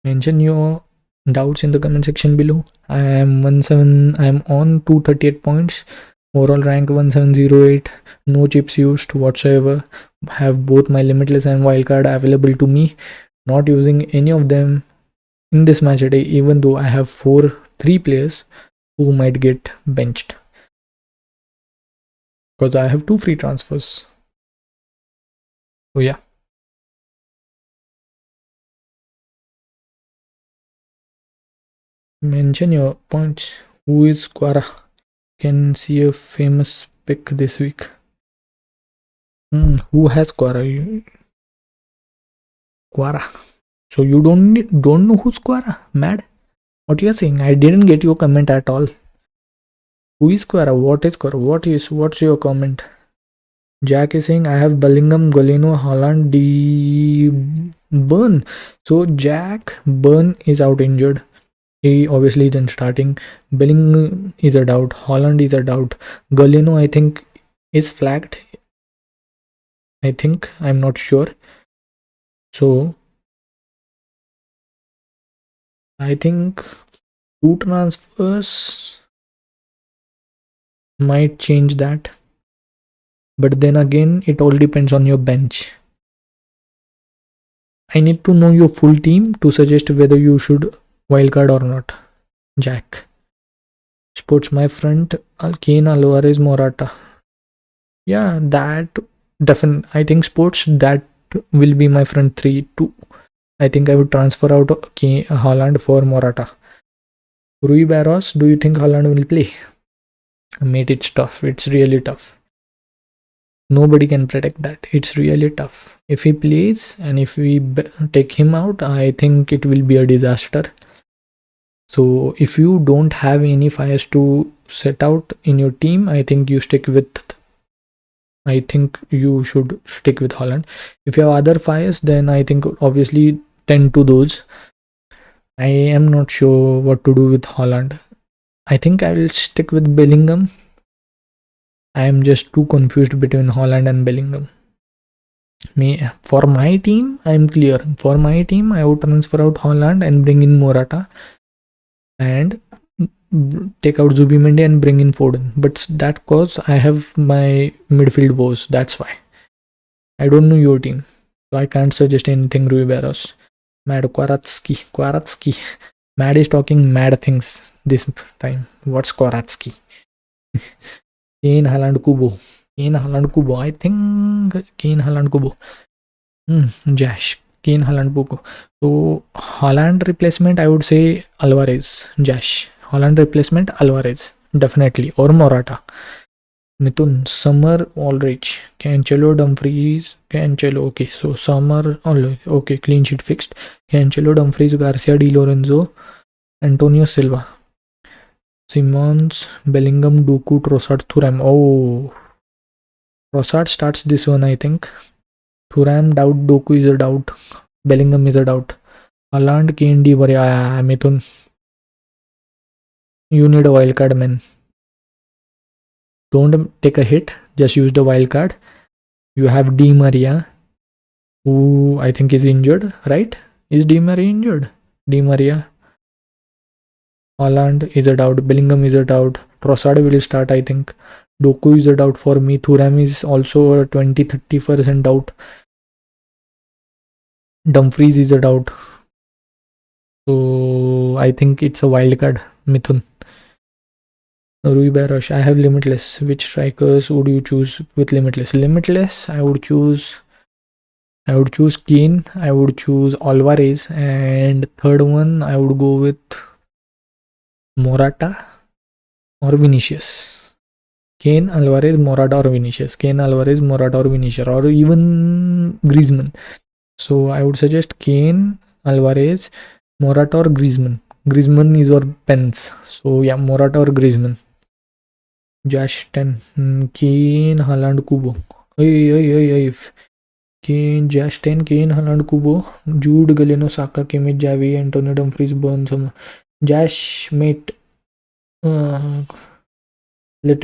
mention your doubts in the comment section below. I am on 238 points. Overall rank 1708. No chips used whatsoever. Have both my limitless and wildcard available to me. Not using any of them in this match today, even though I have 3 players who might get benched. Because I have 2 free transfers. So yeah. Mention your points. Who is Quara? Can see a famous pick this week. Who has Quara? Quara. So you don't know who's Quara? Mad? What you are saying? I didn't get your comment at all. Who is Quora? What is Quora? What's your comment? Jack is saying I have Bellingham, Golino, Haaland, Burn. So Jack Burn is out injured. He obviously isn't starting. Bellingham is a doubt. Haaland is a doubt. Golino, I think, is flagged. I think, I'm not sure. So I think 2 transfers might change that. But then again, it all depends on your bench. I need to know your full team to suggest whether you should wildcard or not. Jack. Sports, my friend, Kane, Alvarez, Morata. Yeah, that definitely. I think sports, that will be my front 3 too. I think I would transfer out Haaland for Morata. Rui Barros, do you think Haaland will play? Mate, it's tough. It's really tough. Nobody can predict that. It's really tough. If he plays and if we take him out, I think it will be a disaster. So if you don't have any fires to set out in your team, I think you should stick with Haaland. If you have other fires, then I think obviously tend to those. I am not sure what to do with Haaland. I think I will stick with Bellingham. I am just too confused between Haaland and Bellingham. For my team, I am clear. For my team, I would transfer out Haaland and bring in Morata and take out Zubimendi and bring in Foden. But that cause I have my midfield woes. That's why. I don't know your team, so I can't suggest anything. Rui Barros. Mad Kvaratskhelia. Mad is talking mad things this time. What's Kvaratskhelia? Kane, Haaland, Kubo. I think Kane, Haaland, Kubo. Josh. Kane, Haaland, Kubo. So Haaland replacement, I would say Alvarez. Josh. Haaland replacement Alvarez. Definitely. Or Morata. Mithun, Summer, Ulrich, Cancelo, Dumfries, Cancelo. Okay, so Summer, okay, clean sheet fixed. Cancelo, Dumfries, Garcia, Di Lorenzo, Antonio Silva, Simons, Bellingham, Doku, Trossard, Thuram. Oh, Trossard starts this one, I think. Thuram, doubt. Doku is a doubt. Bellingham is a doubt. Haaland, Kane, Di Maria, Mithun. You need a wild card, man. Don't take a hit, just use the wild card. You have Di Maria, who I think is injured, right? Is Di Maria injured? Di Maria. Haaland is a doubt. Bellingham is a doubt. Trossard will start, I think. Doku is a doubt for me. Thuram is also a 20-30% doubt. Dumfries is a doubt. So I think it's a wild card. Mithun. Rui Barros. I have limitless. Which strikers would you choose with limitless? Limitless, I would choose Kane, I would choose Alvarez, and third one I would go with Morata or Vinicius. Kane, Alvarez, Morata or Vinicius. Kane, Alvarez, Morata or Vinicius, or even Griezmann. So I would suggest Kane, Alvarez, Morata or Griezmann. Griezmann is our pens. So yeah, Morata or Griezmann. Josh 10. Kane, Haaland, Kubo. Kane, Josh 10, Kane, Haaland, Kubo, Jude, Galeno, Saka, Kimmich, Javi, Antonio, Dumfries, Burns. Josh, mate. Let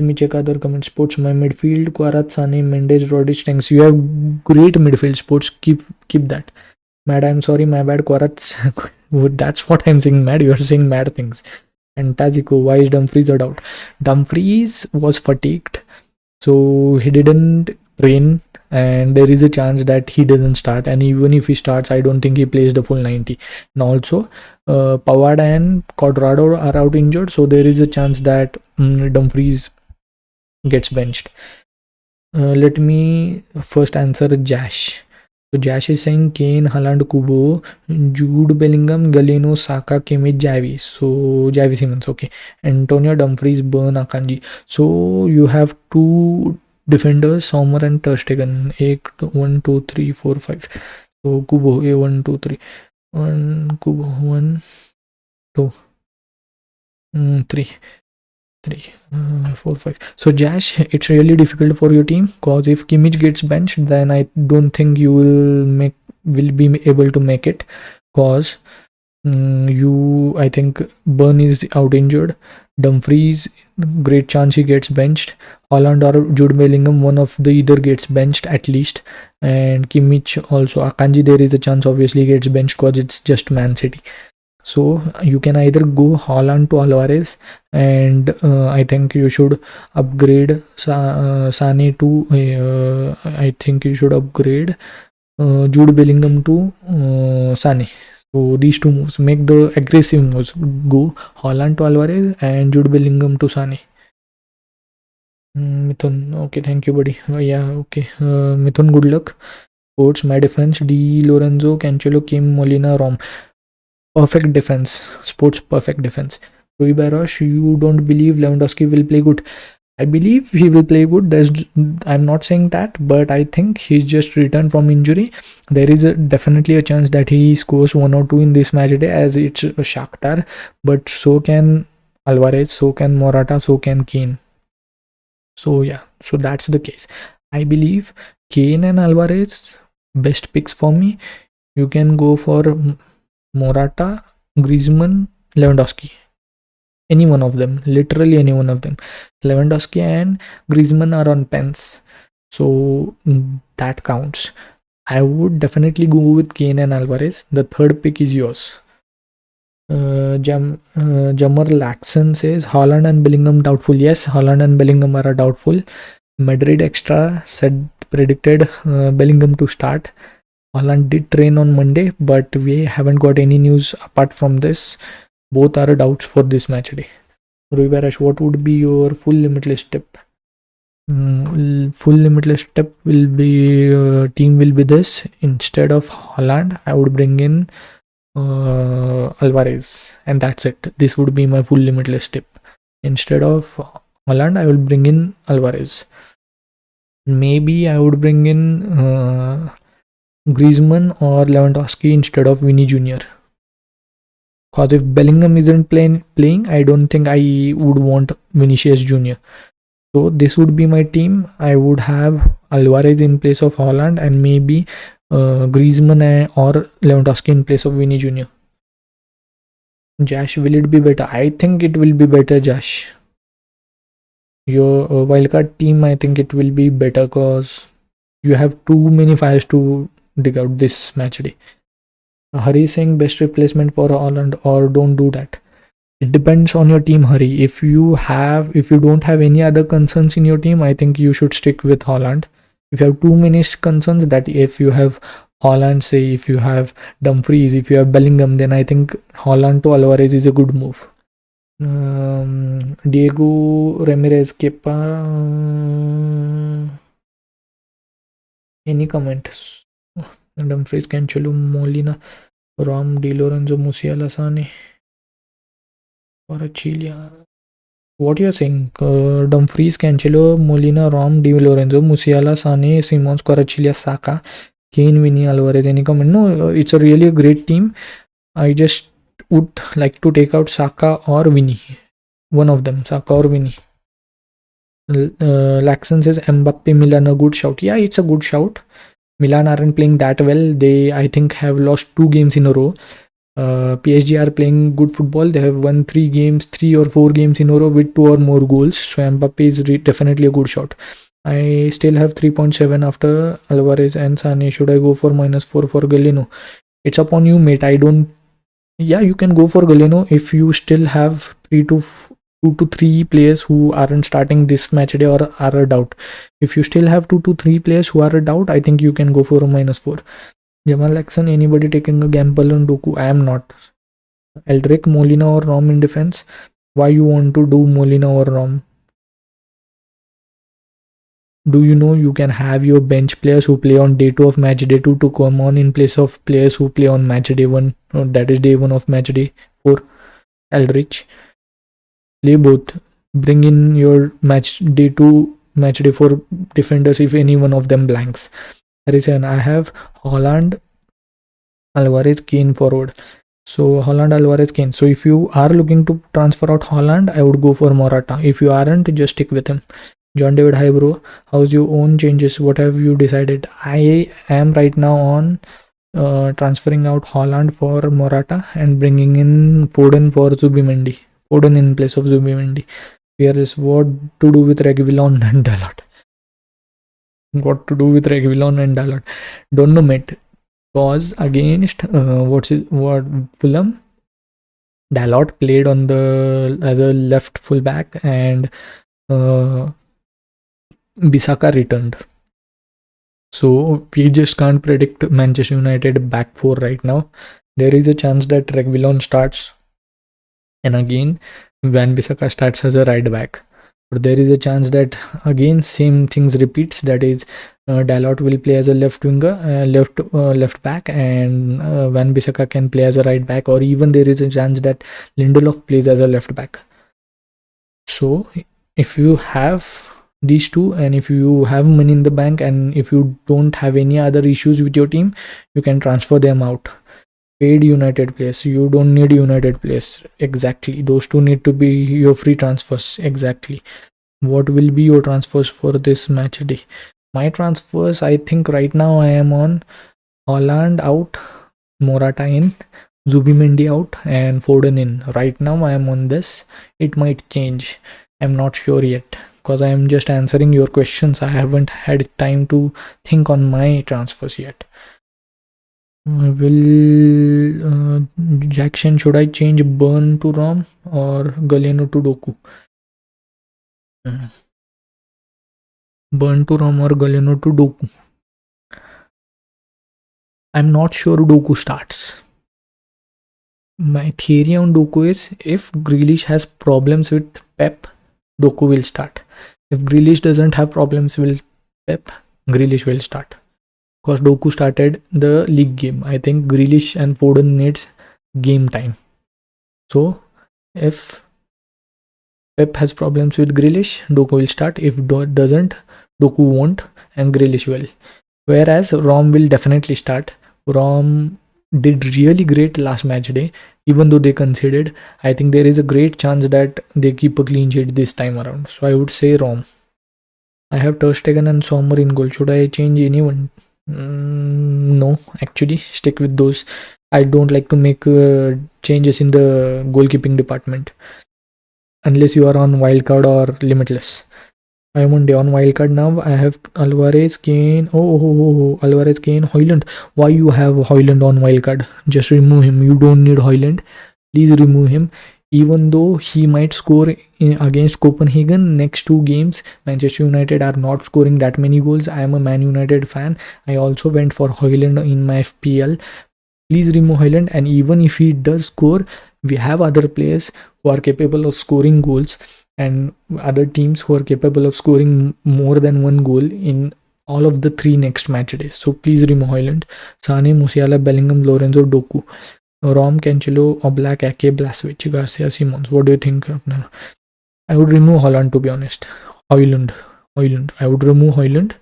me check other comments. Sports, my midfield, Quarat, Sane, Mendes, Rodriguez, thanks. You have great midfield. Sports, keep that. Mad, I'm sorry, my bad. Quarat, that's what I'm saying. Mad, you're saying mad things. And Taziko, why is Dumfries a doubt? Dumfries was fatigued, so he didn't train, and there is a chance that he doesn't start. And even if he starts, I don't think he plays the full 90. And also, Pavard and Cuadrado are out injured, so there is a chance that Dumfries gets benched. Let me first answer Josh. So Josh is saying Kane, Haaland, Kubo, Jude, Bellingham, Galeno, Saka, Kimmich, Javi. So Javi Simmons, okay. Antonio, Dumfries, Burn, Akanji. So you have two defenders, Sommer and Ter Stegen. 1, 2, 3, 4, 5. So Kubo, 1, 2, 3. 1, Kubo, 1, 2, 3. 3, 4, 5. So Jash, it's really difficult for your team, because if Kimmich gets benched, then I don't think you will be able to make it, because I think Burn is out injured. Dumfries, great chance he gets benched. Holland or Jude Bellingham, one of the either gets benched at least. And Kimmich also. Akanji, there is a chance obviously gets benched because it's just Man City. So you can either go Holland to Alvarez, and I think you should upgrade Sane to. I think you should upgrade Jude Bellingham to Sane. So these two moves, make the aggressive moves. Go Holland to Alvarez and Jude Bellingham to Sane. Mithun, okay, thank you, buddy. Yeah, okay. Mithun, good luck. Coach, my defense: Di Lorenzo, Cancelo, Kim, Molina, Rom. Perfect defense. Sports perfect defense. Rui Barosh, you don't believe Lewandowski will play good? I believe he will play good. I'm not saying that, but I think he's just returned from injury. There is definitely a chance that he scores 1 or 2 in this match day, as it's Shakhtar, but so can Alvarez, so can Morata, so can Kane. So yeah, so that's the case. I believe Kane and Alvarez, best picks for me. You can go for Morata, Griezmann, Lewandowski. Any one of them, literally any one of them. Lewandowski and Griezmann are on pens, so that counts. I would definitely go with Kane and Alvarez. The third pick is yours. Jammer Laxon says Haaland and Bellingham doubtful. Yes, Haaland and Bellingham are doubtful. Madrid Extra predicted Bellingham to start. Haaland did train on Monday, but we haven't got any news apart from this. Both are doubts for this match day. Rui Barash, what would be your full limitless tip? Full limitless tip will be team will be this. Instead of Haaland, I would bring in Alvarez, and that's it. This would be my full limitless tip. Instead of Haaland, I will bring in Alvarez. Maybe I would bring in Griezmann or Lewandowski instead of Vinny Jr. Because if Bellingham isn't playing, I don't think I would want Vinicius Jr. So this would be my team. I would have Alvarez in place of Haaland, and maybe Griezmann or Lewandowski in place of Vinny Jr. Josh, will it be better? I think it will be better, Josh. Your wildcard team, I think it will be better because you have too many fires to dig out this match day. Hari saying best replacement for Haaland, or don't do that. It depends on your team, Hari. If you don't have any other concerns in your team, I think you should stick with Haaland. If you have too many concerns, that if you have Haaland, say if you have Dumfries, if you have Bellingham, then I think Haaland to Alvarez is a good move. Diego Ramirez, Kepa. Any comments? Dumfries, Cancelo, Molina, Rom, Di Lorenzo, Musiala, Sane, Kvaratskhelia. What you are saying? Dumfries, Cancelo, Molina, Rom, Di Lorenzo, Musiala, Sane, Simons, Kvaratskhelia, Saka, Kane, Vinny, Alvarez. Any comment? No, it's a really great team. I just would like to take out Saka or Vinny. One of them, Saka or Vinny. Laxon says Mbappe, Milan, a good shout. Yeah, it's a good shout. Milan aren't playing that well. They, I think, have lost 2 games in a row. PSG are playing good football. They have won 3 or 4 games in a row with 2 or more goals. So Mbappe is definitely a good shot. I still have 3.7 after Alvarez and Sane. Should I go for -4 for Galeno? It's upon you, mate. Yeah, you can go for Galeno if you still have 2 to 3 players who aren't starting this match day or are a doubt. If you still have 2 to 3 players who are a doubt, I think you can go for a -4. Jamal Jackson, anybody taking a gamble on Doku? I am not. Eldrick, Molina or Rom in defense? Why you want to do Molina or Rom? Do you know you can have your bench players who play on day 2 of match day 2 to come on in place of players who play on match day 1, that is day 1 of match day 4. Eldritch, play both. Bring in your match day 2, match day 4 defenders if any one of them blanks. I have Haaland, Alvarez, Kane forward. So Holland, Alvarez, Kane. So if you are looking to transfer out Holland, I would go for Morata. If you aren't, just stick with him. John David, hi bro. How's your own changes? What have you decided? I am right now on transferring out Holland for Morata and bringing in Foden for Zubimendi. Foden in place of Zubimendi. Here is what to do with Reguilon and Dalot. What to do with Reguilon and Dalot? Don't know, mate. Was against what Fulham. Dalot played on the as a left fullback and Bisaka returned. So we just can't predict Manchester United back four right now. There is a chance that Reguilon starts, and again Van Bissaka starts as a right back. But there is a chance that again same things repeats. That is, Dalot will play as a left winger, left back, and Van Bissaka can play as a right back, or even there is a chance that Lindelof plays as a left back. So if you have these two, and if you have money in the bank, and if you don't have any other issues with your team, you can transfer them out. Paid United players, you don't need United players. Exactly, those two need to be your free transfers. Exactly. What will be your transfers for this match day? My transfers, I think right now I am on Holland out, Morata in, Zubimendi out, and Foden in. Right now I am on this. It might change, I'm not sure yet, because I am just answering your questions. I haven't had time to think on my transfers yet. Will Jackson, should I change Burn to Rom or Galeno to Doku? Burn to Rom or Galeno to Doku? I'm not sure Doku starts. My theory on Doku is, if Grealish has problems with Pep, Doku will start. If Grealish doesn't have problems with Pep, Grealish will start. Because Doku started the league game. I think Grealish and Foden needs game time. So if Pep has problems with Grealish, Doku will start. If doesn't, Doku won't, and Grealish will. Whereas Rom will definitely start. Rom did really great last match day, even though they conceded. I think there is a great chance that they keep a clean sheet this time around. So I would say Rom. I have Ter Stegen and Sommer in goal. Should I change anyone? No, actually stick with those. I don't like to make changes in the goalkeeping department unless you are on wildcard or limitless. I am on wildcard now. I have Alvarez, Kane. Alvarez, Kane, Højlund. Why you have Højlund on wildcard? Just remove him. You don't need Højlund. Please remove him. Even though he might score against Copenhagen, next two games Manchester United are not scoring that many goals. I am a Man United fan. I also went for Højlund in my FPL. Please remove Højlund, and even if he does score, we have other players who are capable of scoring goals, and other teams who are capable of scoring more than one goal in all of the three next match days. So please remove Højlund. Sane, Musiala, Bellingham, Lorenzo, Doku. Rom, Cancelo, Oblak, Ake, Blaswich, Garcia, Simons. What do you think? I would remove Holland, to be honest. Højlund. I would remove Højlund.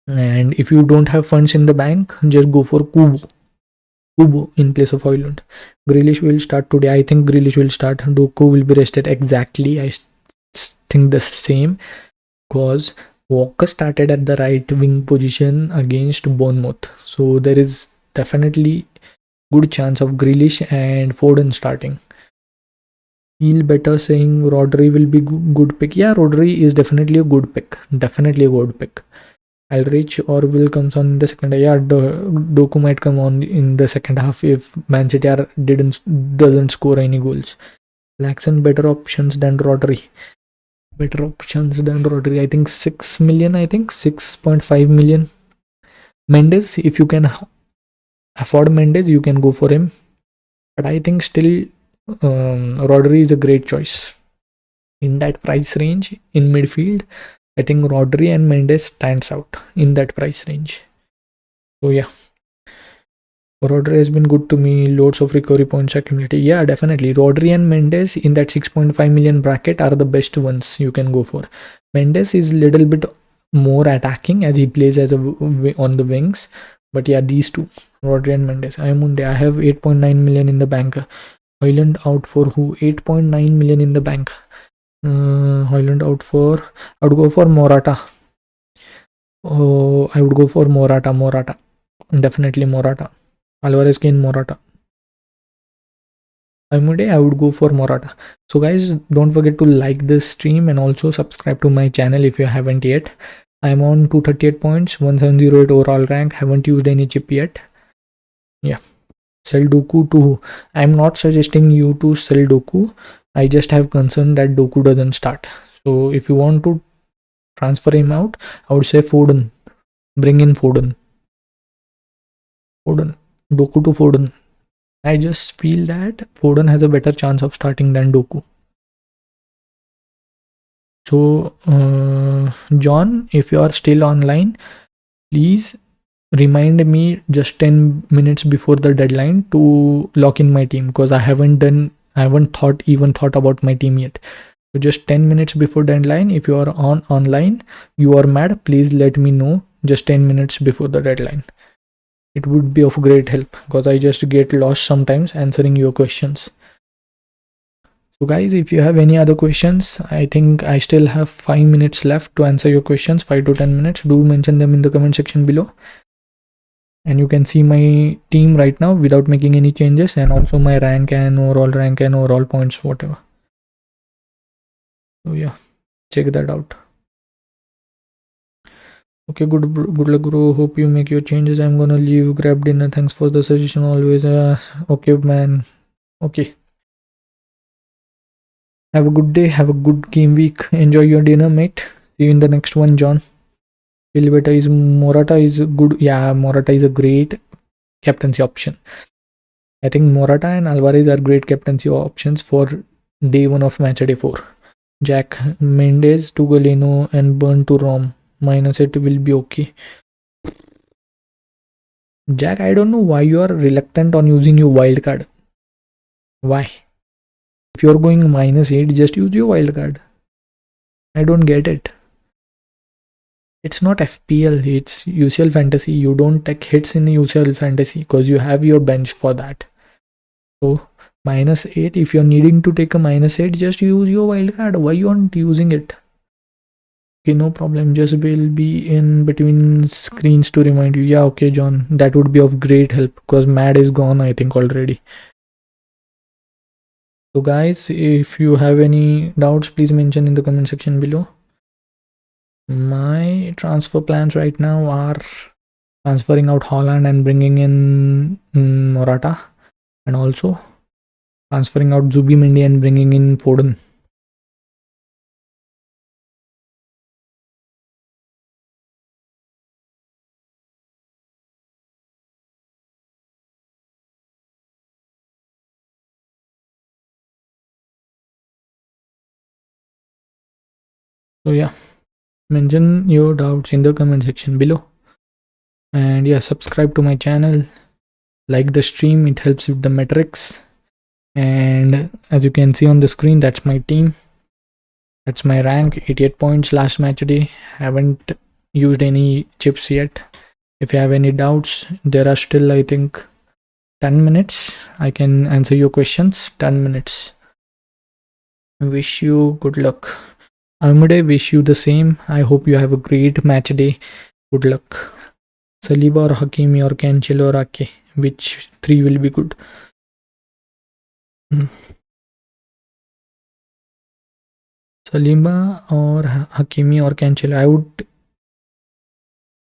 And if you don't have funds in the bank, just go for Kubo in place of Højlund. Grealish will start today. I think Grealish will start. Doku will be rested. Exactly. I think the same, because Walker started at the right wing position against Bournemouth. So there is definitely good chance of Grealish and Foden starting. Feel better saying Rodri will be good pick. Yeah, Rodri is definitely a good pick. Alrich or will comes on in the second half. Yeah, Doku might come on in the second half if Manchester doesn't score any goals. Laxon, better options than Rodri. I think 6 million. I think 6.5 million. Mendes, if you can afford Mendes, you can go for him. But I think still Rodri is a great choice. In that price range, in midfield, I think Rodri and Mendes stands out in that price range. So yeah, Rodri has been good to me. Loads of recovery points accumulated. Yeah, definitely. Rodri and Mendes in that 6.5 million bracket are the best ones you can go for. Mendes is a little bit more attacking as he plays as on the wings. But yeah, these two, Rodri and Mendes. Aymunde, I have 8.9 million in the bank. Hoyland out for who? 8.9 million in the bank. Hoyland out for... I would go for Morata. Oh, I would go for Morata. Definitely Morata. Alvarez in Morata. I would go for Morata. So guys, don't forget to like this stream and also subscribe to my channel if you haven't yet. I'm on 238 points, 1708 overall rank, haven't used any chip yet. Yeah. Sell Doku to... I'm not suggesting you to sell Doku. I just have concern that Doku doesn't start. So if you want to transfer him out, I would say Foden. Bring in Foden. Doku to Foden. I just feel that Foden has a better chance of starting than Doku. So, John, if you are still online, please remind me just 10 minutes before the deadline to lock in my team, because I haven't thought about my team yet. So just 10 minutes before deadline, if you are online, you are mad, please let me know just 10 minutes before the deadline. It would be of great help, because I just get lost sometimes answering your questions. So guys, if you have any other questions, I think I still have 5 minutes left to answer your questions, 5 to 10 minutes. Do mention them in the comment section below. And you can see my team right now without making any changes, and also my rank and overall points, whatever. So yeah, check that out. Okay, good luck, bro. Hope you make your changes. I'm gonna leave, grab dinner. Thanks for the suggestion always. Okay, man. Okay. Have a good day. Have a good game week. Enjoy your dinner, mate. See you in the next one, John. Morata is good. Yeah, Morata is a great captaincy option. I think Morata and Alvarez are great captaincy options for day 1 of Matchday 4. Jack, Mendes to Galeno and Burn to Rom. -8 will be okay. Jack, I don't know why you are reluctant on using your wildcard. Why? If you're going -8, just use your wildcard. I don't get it. It's not FPL, it's UCL Fantasy. You don't take hits in the UCL Fantasy because you have your bench for that. So -8, if you're needing to take a -8, just use your wildcard. Why you aren't using it? Okay, no problem. Just will be in between screens to remind you. Yeah, okay, John. That would be of great help because Mad is gone, I think, already. So guys, if you have any doubts, please mention in the comment section below. My transfer plans right now are transferring out Holland and bringing in Morata, and also transferring out Zubimendi and bringing in Foden. So yeah, mention your doubts in the comment section below. And yeah, subscribe to my channel, like the stream, it helps with the metrics. And as you can see on the screen, that's my team, that's my rank, 88 points last match day. Haven't used any chips yet. If you have any doubts, there are still, I think, 10 minutes. I can answer your questions. 10 minutes. Wish you good luck. Amade, wish you the same. I hope you have a great match day. Good luck. Saliba or Hakimi or Cancelo or Ake, which 3 will be good? Saliba or Hakimi or Cancelo? I would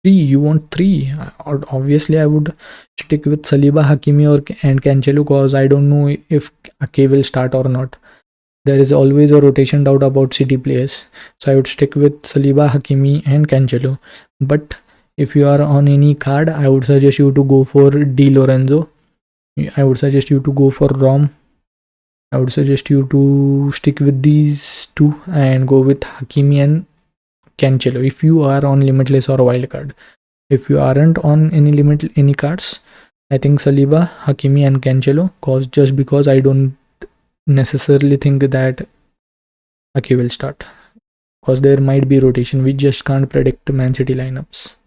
3. You want 3? Obviously, I would stick with Saliba, Hakimi and Cancelo, because I don't know if Ake will start or not. There is always a rotation doubt about City players, so I would stick with Saliba, Hakimi and Cancelo. But if you are on any card, I would suggest you to go for Di Lorenzo. I would suggest you to go for Rom. I would suggest you to stick with these 2 and go with Hakimi and Cancelo if you are on limitless or wildcard. If you aren't on any cards, I think Saliba, Hakimi and Cancelo, just because I don't necessarily think that Ake will start, because there might be rotation. We just can't predict Man City lineups.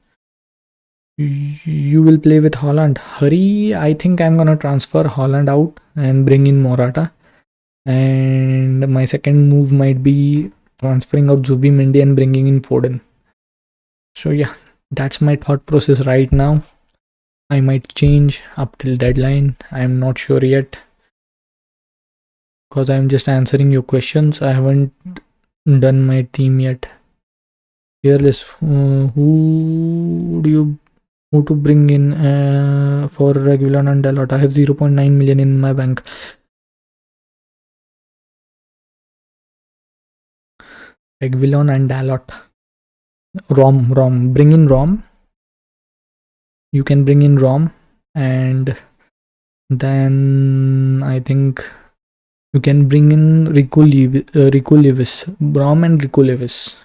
You will play with Haaland. Hurry, I think I'm gonna transfer Haaland out and bring in Morata. And my second move might be transferring out Zubimendi and bringing in Foden. So yeah, that's my thought process right now. I might change up till deadline. I'm not sure yet because I'm just answering your questions. I haven't done my team yet. Fearless, who to bring in for Regulon and Dalot? I have 0.9 million in my bank. Regulon and Dalot. Rom. Bring in Rom. You can bring in Rom, and then I think you can bring in Rico Lewis. Rom and Rico Lewis.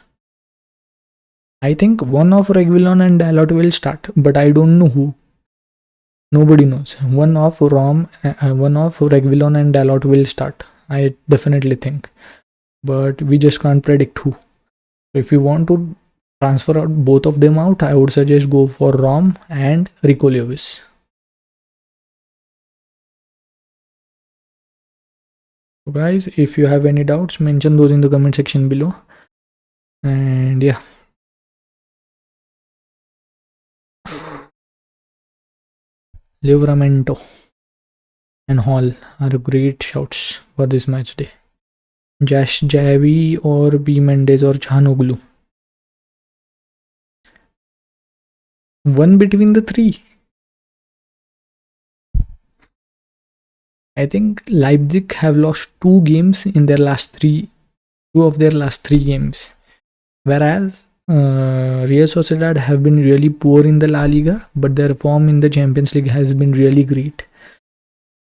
I think one of Regulon and Dalot will start, but I don't know who. Nobody knows. One of Regulon and Dalot will start. I definitely think, but we just can't predict who. So if you want to transfer out both of them out, I would suggest go for Rom and Rico Lewis. So guys, if you have any doubts, mention those in the comment section below. And yeah. Livramento and Hall are great shouts for this match day. Josh Javi or B Mendes or Chanoglu. One between the three. I think Leipzig have lost two of their last three games, whereas Real Sociedad have been really poor in the La Liga, but their form in the Champions League has been really great.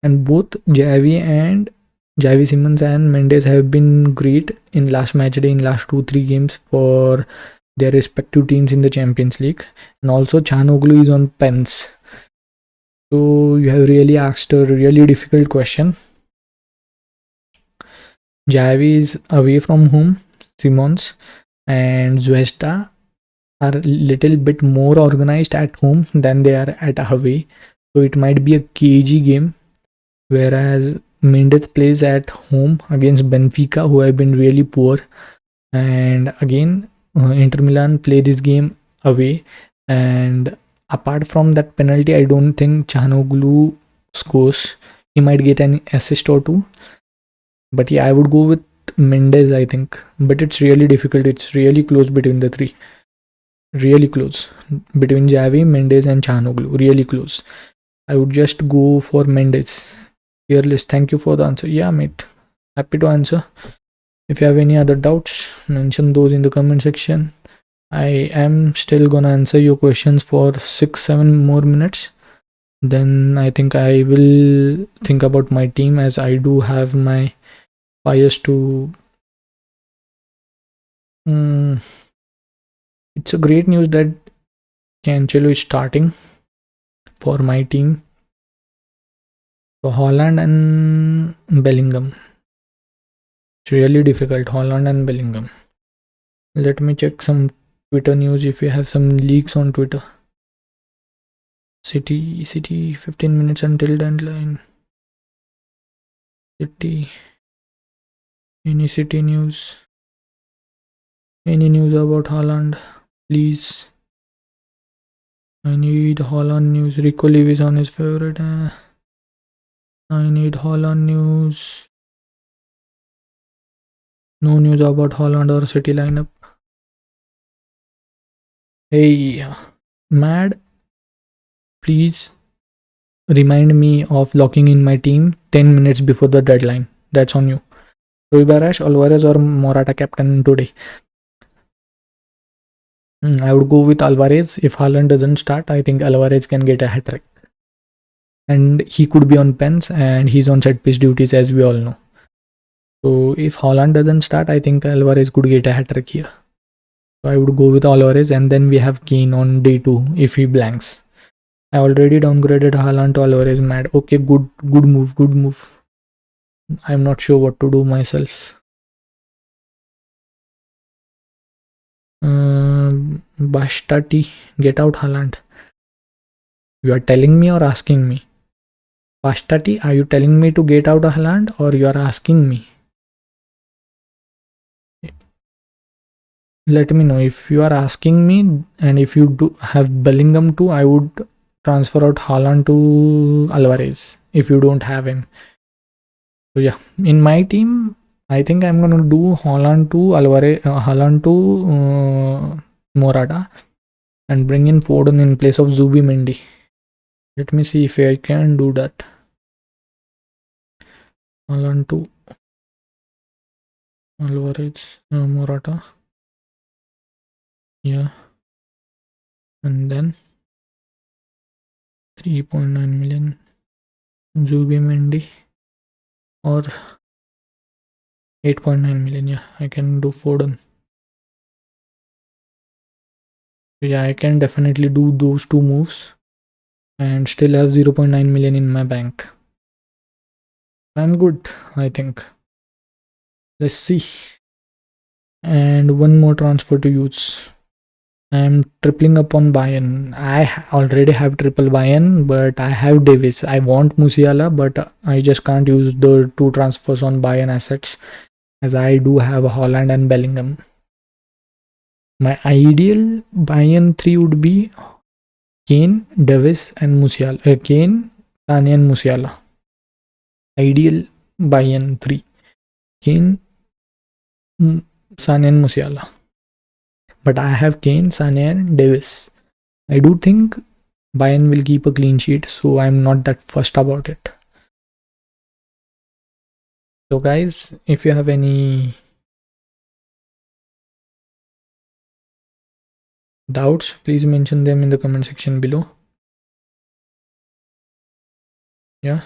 And both Javi Simmons and Mendes have been great in last match day in last 2-3 games for their respective teams in the Champions League. And also Chanoglu is on pens. So you have really asked a really difficult question. Javi is away from home, Simons, and Zvezda are a little bit more organized at home than they are at away. So it might be a cagey game, whereas Mendes plays at home against Benfica, who have been really poor. And again, Inter Milan play this game away, and apart from that penalty, I don't think Chanoglu scores. He might get an assist or two. But yeah, I would go with Mendes, I think. But it's really difficult. It's really close between the three. Really close. Between Javi, Mendes and Chanoglu. Really close. I would just go for Mendes. Fearless, thank you for the answer. Yeah, mate. Happy to answer. If you have any other doubts, mention those in the comment section. I am still gonna answer your questions for 6-7 more minutes. Then I think I will think about my team, as I do have my bias to. It's a great news that Cancelo is starting for my team. So Haaland and Bellingham. It's really difficult. Haaland and Bellingham. Let me check some Twitter news if you have some leaks on Twitter. City 15 minutes until deadline. City. Any City news? Any news about Haaland? Please. I need Haaland news. Rico Lewis on his favorite. I need Haaland news. No news about Haaland or City lineup. Hey, Mad, please remind me of locking in my team 10 minutes before the deadline. That's on you. Rui Barash, Alvarez or Morata captain today? I would go with Alvarez. If Haaland doesn't start, I think Alvarez can get a hat-trick. And he could be on pens, and he's on set piece duties, as we all know. So if Haaland doesn't start, I think Alvarez could get a hat-trick here. So I would go with Alvarez, and then we have Kane on day 2 if he blanks. I already downgraded Haaland to Alvarez. Mad. Okay, good move. I'm not sure what to do myself. Bastati, get out Haaland. You are telling me or asking me? Pastati, are you telling me to get out of Haaland or you are asking me? Let me know. If you are asking me, and if you do have Bellingham too, I would transfer out Haaland to Alvarez if you don't have him. So yeah, in my team, I think I'm gonna do Haaland to Alvarez, Haaland to Morata, and bring in Foden in place of Zubimendi. Let me see if I can do that. Haaland to Alvarez, Morata. Yeah, and then 3.9 million Zubimendi, or 8.9 million. Yeah, I can do Foden. Yeah, I can definitely do those two moves and still have 0.9 million in my bank. I'm good, I think. Let's see. And one more transfer to use. I'm tripling up on Bayern. I already have triple Bayern, but I have Davis. I want Musiala, but I just can't use the two transfers on Bayern assets, as I do have Holland and Bellingham. My ideal Bayern 3 would be Kane, Davis, and Musiala. Kane, Sane, and Musiala. Ideal Bayern 3. Kane, Sane, and Musiala. But I have Kane, Sane, and Davis. I do think Bayern will keep a clean sheet, so I'm not that fussed about it. So guys, if you have any doubts, please mention them in the comment section below. Yeah,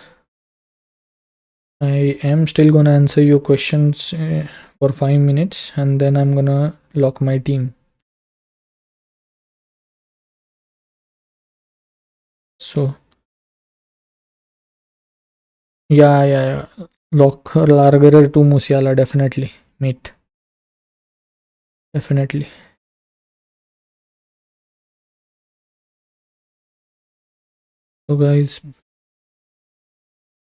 I am still gonna answer your questions for 5 minutes, and then I'm gonna lock my team. So yeah. Lock Largerer to Musiala, definitely, mate. Definitely. So guys,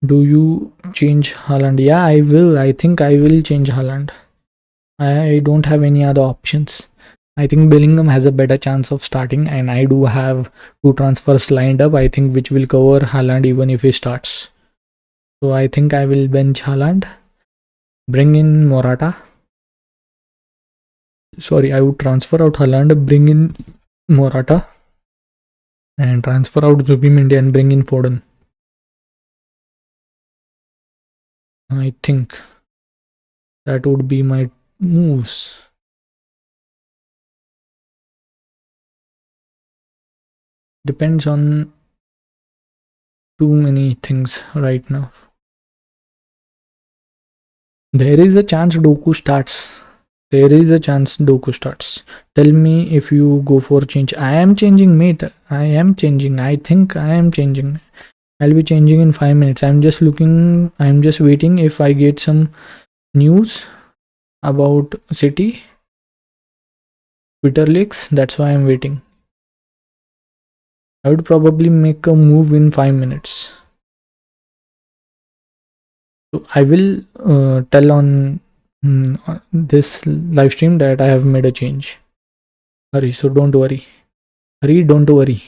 do you change Haaland? Yeah, I will. I think I will change Haaland. I don't have any other options. I think Bellingham has a better chance of starting, and I do have two transfers lined up, I think, which will cover Haaland even if he starts. So I think I will bench Haaland, bring in Morata. Sorry, I would transfer out Haaland, bring in Morata, and transfer out Zubimendi and bring in Foden. I think that would be my moves. Depends on too many things right now. There is a chance Doku starts. There is a chance Doku starts. Tell me if you go for change. I am changing, mate. I am changing. I think I am changing. I'll be changing in 5 minutes. I'm just looking. I'm just waiting if I get some news about City. Twitter leaks. That's why I'm waiting. I would probably make a move in 5 minutes. So I will tell on this live stream that I have made a change. Hurry, so don't worry. Hurry, don't worry.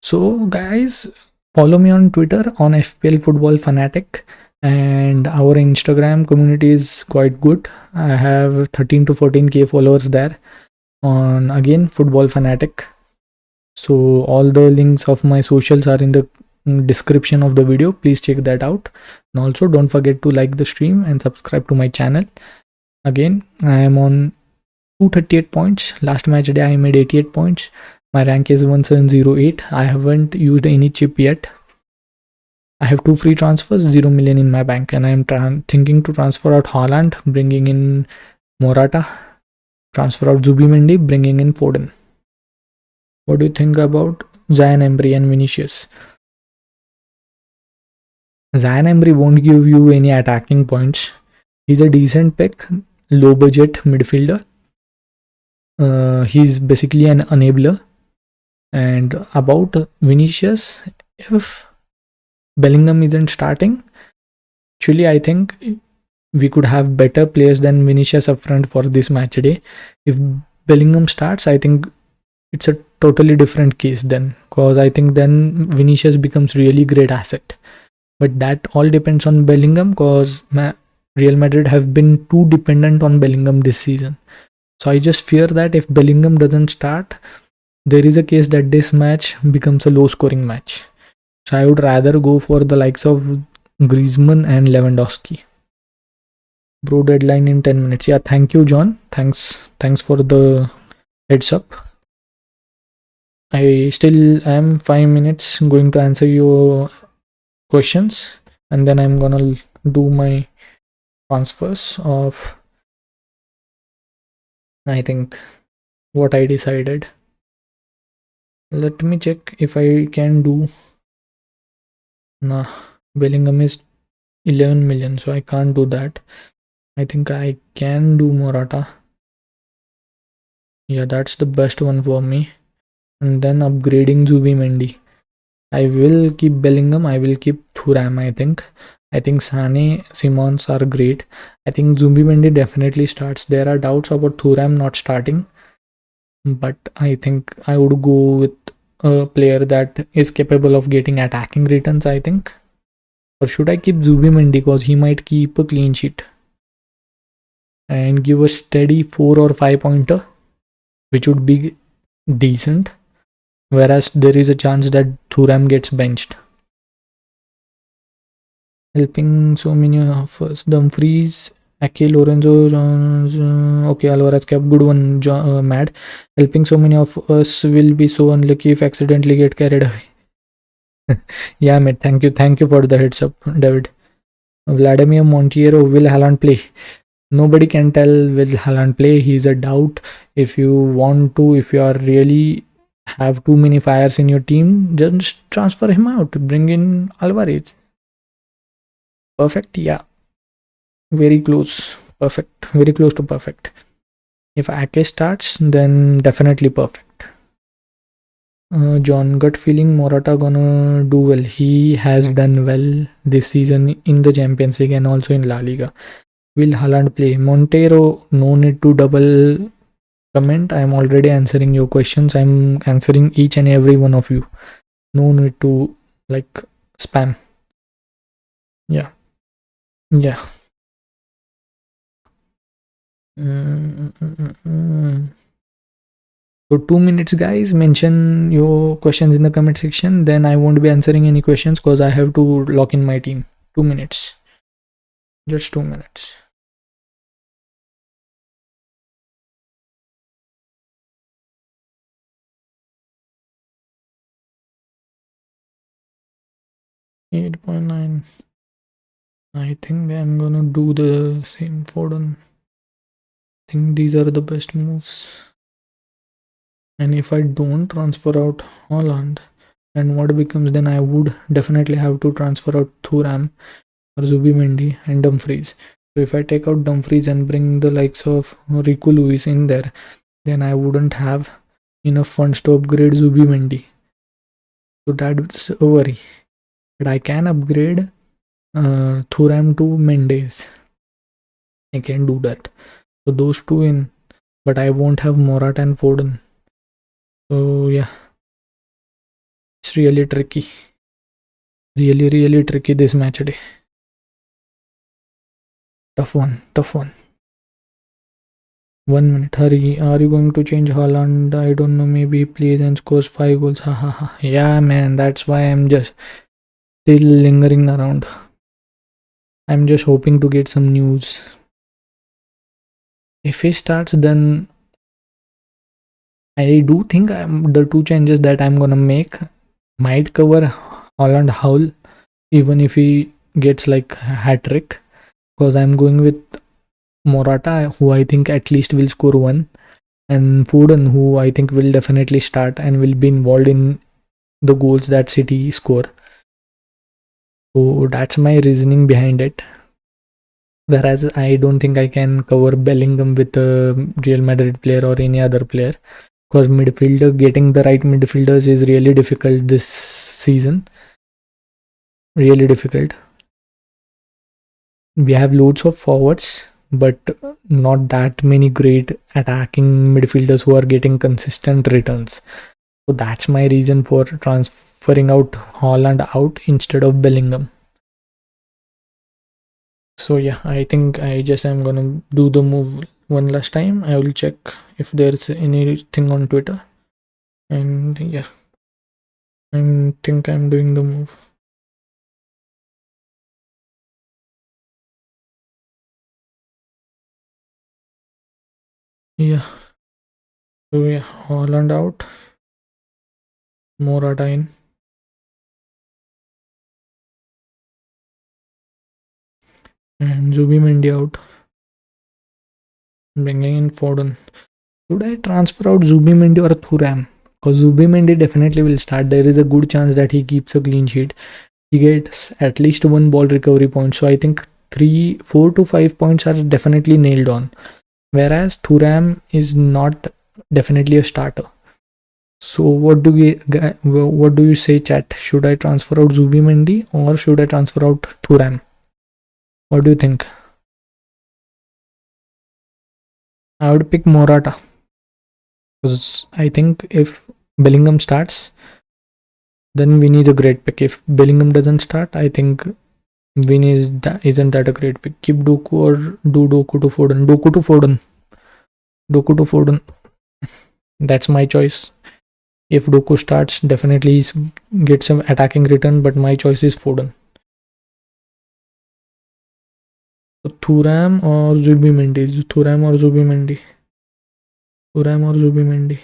So guys, follow me on Twitter on FPL Football Fanatic, and our Instagram community is quite good. I have 13 to 14k followers there on, again, Football Fanatic. So all the links of my socials are in the description of the video. Please check that out, and also don't forget to like the stream and subscribe to my channel. Again, I am on 238 points. Last match day I made 88 points. My rank is 1708. I haven't used any chip yet. I have 2 free transfers, 0 million in my bank, and I am thinking to transfer out Haaland, bringing in Morata, transfer out Zubimendi, bringing in Foden. What do you think about Zayn Emery and Vinicius? Zayn Emery won't give you any attacking points. He's a decent pick, low budget midfielder. He's basically an enabler. And about Vinicius, if Bellingham isn't starting, actually I think we could have better players than Vinicius up front for this match day. If Bellingham starts, I think it's a totally different case then, because I think then Vinicius becomes really great asset. But that all depends on Bellingham, because Real Madrid have been too dependent on Bellingham this season. So I just fear that if Bellingham doesn't start, there is a case that this match becomes a low scoring match. So I would rather go for the likes of Griezmann and Lewandowski. Bro, deadline in 10 minutes. Yeah, thank you, John. Thanks for the heads up. I still am 5 minutes going to answer your questions, and then I'm gonna do my transfers of, I think, what I decided. Let me check if I can do. Nah, Bellingham is 11 million, so I can't do that. I think I can do Morata. Yeah, that's the best one for me. And then upgrading Zubimendi. I will keep Bellingham. I will keep Thuram, I think. I think Sane, Simons are great. I think Zubimendi definitely starts. There are doubts about Thuram not starting, but I think I would go with a player that is capable of getting attacking returns, I think. Or should I keep Zubimendi, because he might keep a clean sheet and give a steady 4 or 5 pointer, which would be decent, whereas there is a chance that Thuram gets benched. Helping so many of us. Dumfries, Ake, Lorenzo, Jones, okay, Alvarez kept good one, Mad. Helping so many of us will be so unlucky if accidentally get carried away. Yeah, mate, thank you for the heads up, David. Vladimir Montiero, will Haaland play? Nobody can tell will Haaland play. He's a doubt. If you want to, if you are really have too many fires in your team, just transfer him out. Bring in Alvarez. Perfect, yeah. Very close. Perfect. Very close to perfect. If Ake starts, then definitely perfect. John, gut feeling Morata gonna do well. He has done well this season in the Champions League and also in La Liga. Will Haaland play? Montero, no need to double comment. I'm already answering your questions. I'm answering each and every one of you. No need to like spam. Yeah. So 2 minutes, guys. Mention your questions in the comment section. Then I won't be answering any questions because I have to lock in my team. 2 minutes. Just 2 minutes. $8.9. I think I'm gonna do the same Foden. I think these are the best moves. And if I don't transfer out Holland, then what becomes, then I would definitely have to transfer out Thuram or Zubimendi and Dumfries. So if I take out Dumfries and bring the likes of Riku Lewis in there, then I wouldn't have enough funds to upgrade Zubimendi. So that's a worry. But I can upgrade Thuram to Mendes. I can do that. So those two in, but I won't have Morata and Foden. So yeah, it's really tricky. Really tricky this match day. Tough one. 1 minute, hurry. Are you going to change Holland? I don't know, maybe he plays and scores 5 goals. Ha. Yeah, man, that's why I'm just still lingering around. I'm just hoping to get some news. If he starts, then I do think the 2 changes that I'm gonna make might cover Holland Howl, even if he gets like a hat-trick, because I'm going with Morata, who I think at least will score 1, and Foden, who I think will definitely start and will be involved in the goals that City score. So that's my reasoning behind it. Whereas I don't think I can cover Bellingham with a Real Madrid player or any other player, because midfielder, getting the right midfielders is really difficult this season. Really difficult. We have loads of forwards, but not that many great attacking midfielders who are getting consistent returns. So that's my reason for transferring out Haaland out instead of Bellingham. So yeah, I think I just am gonna do the move one last time. I will check if there's anything on Twitter, and yeah, I think I'm doing the move. Yeah. So yeah, Holland out, Morata in, and Zubimendi out, bringing in Foden. Should I transfer out Zubimendi or Thuram? Because Zubimendi definitely will start. There is a good chance that he keeps a clean sheet. He gets at least one ball recovery point. So I think 4 to 5 points are definitely nailed on. Whereas Thuram is not definitely a starter. So what do you say, chat? Should I transfer out Zubimendi or should I transfer out Thuram? What do you think? I would pick Morata, because I think if Bellingham starts, then Vinny is a great pick. If Bellingham doesn't start, I think Vinny isn't that a great pick. Keep Doku or do Doku to Foden. Doku to Foden. Doku to Foden. That's my choice. If Doku starts, definitely he gets some attacking return, but my choice is Foden. So Thuram or Zubimendi? Thuram or Zubimendi? Thuram or Zubimendi?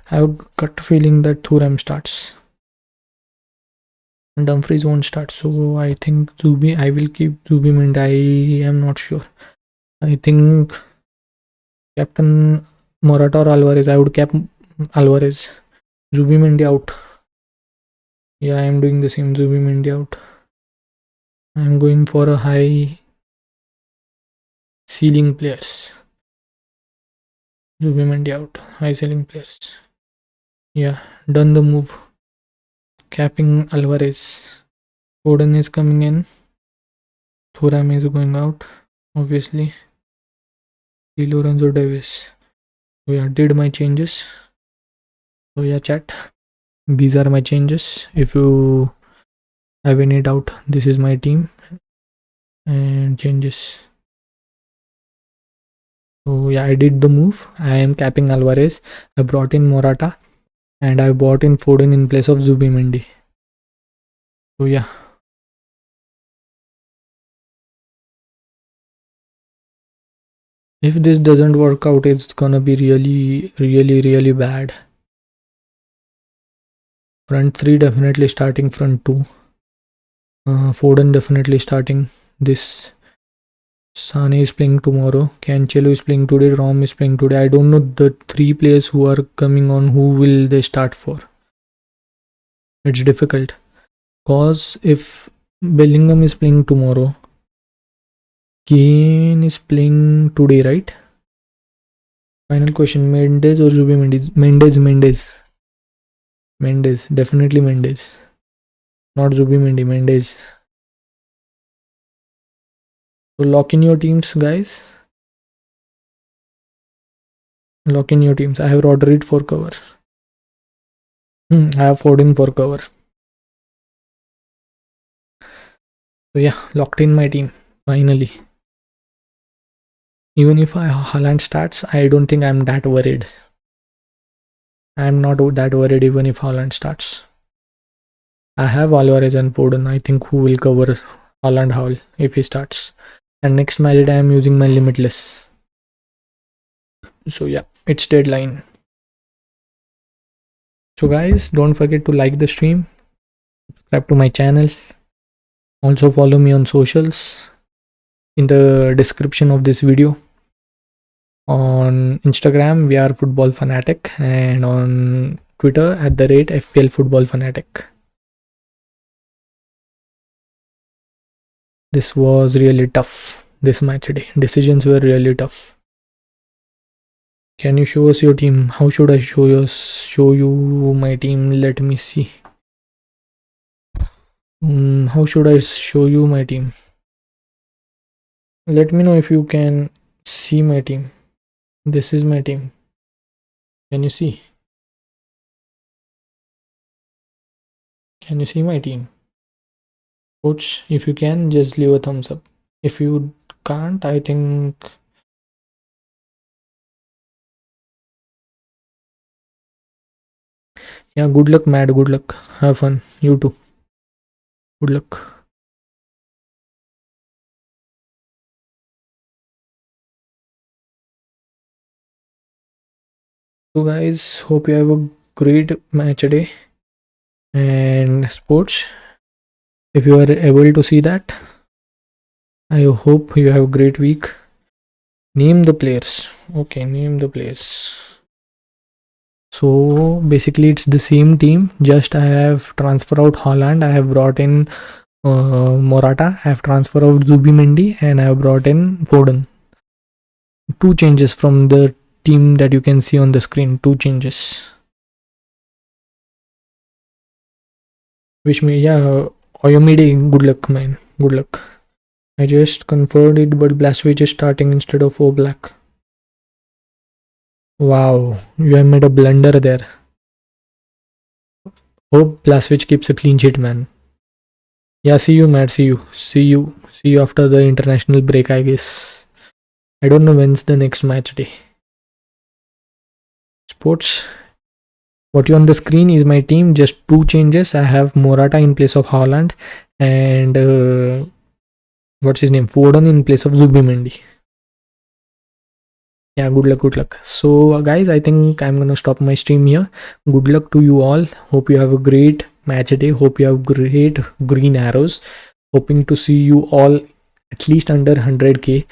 I have a gut feeling that Thuram starts. Dumfries won't start, so I think I will keep Zubimendi. I am not sure. I think Captain Morata or Alvarez. I would cap Alvarez. Zubimendi out. Yeah, I am doing the same. Zubimendi out. I am going for a high ceiling players. Zubimendi out. High ceiling players. Yeah, done the move. Capping Alvarez. Foden is coming in. Thuram is going out, obviously. Di Lorenzo Davis. So yeah, did my changes. So yeah, chat. These are my changes. If you have any doubt, this is my team and changes. So yeah, I did the move. I am capping Alvarez. I brought in Morata and I brought in Foden in place of Zubimendi. So yeah. If this doesn't work out, it's gonna be really bad. Front 3 definitely starting, front 2. Foden definitely starting. This Sane is playing tomorrow. Cancelo is playing today. Rom is playing today. I don't know the 3 players who are coming on. Who will they start for? It's difficult. Cause if Bellingham is playing tomorrow, Kane is playing today, right? Final question: Mendes or Zubimendi? Mendes. Definitely Mendes. Not Zubimendi. Mendes. So lock in your teams, guys. Lock in your teams. I have Rodri for cover. I have Foden for cover. So yeah, locked in my team finally. Even if Haaland starts, I don't think I'm that worried. I'm not that worried even if Haaland starts. I have Alvarez and Foden. I think who will cover Haaland Hall if he starts. And next match I am using my limitless. So yeah, it's deadline. So guys, don't forget to like the stream, subscribe to my channel, also follow me on socials in the description of this video. On Instagram we are Football Fanatic, and on Twitter @FPL Football Fanatic. This was really tough. This match day decisions were really tough. Can you show us your team? How should I show you my team? Let me see. How should I show you my team? Let me know if you can see my team. This is my team. Can you see? Can you see my team? Coach, if you can, just leave a thumbs up. If you can't, I think yeah, good luck, Matt. Good luck. Have fun. You too. Good luck. So guys, hope you have a great match day and sports. If you are able to see that, I hope you have a great week. Name the players. Okay, name the players. So basically it's the same team, just I have transferred out Holland, I have brought in Morata, I have transferred out Zubimendi, and I have brought in Foden. 2 changes from the team that you can see on the screen. 2 changes. Wish me, yeah, Oyomide, good luck, man. Good luck. I just confirmed it, but Blaswich is starting instead of Oblak. Wow, you have made a blunder there. Hope Blaswich keeps a clean sheet, man. Yeah, see you, Matt. See you after the international break, I guess. I don't know when's the next match day. Sports. What you on the screen is my team. Just 2 changes. I have Morata in place of Haaland and what's his name? Foden in place of Zubimendi. Yeah, good luck. So guys, I think I'm gonna stop my stream here. Good luck to you all. Hope you have a great match day. Hope you have great green arrows. Hoping to see you all at least under 100k.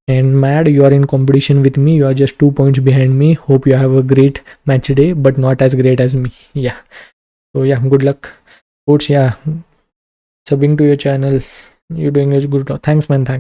And Mad, you are in competition with me. You are just 2 points behind me. Hope you have a great match day, but not as great as me. Yeah. So yeah, good luck. Coach, yeah. Subbing to your channel. You're doing it good. Thanks, man. Thanks.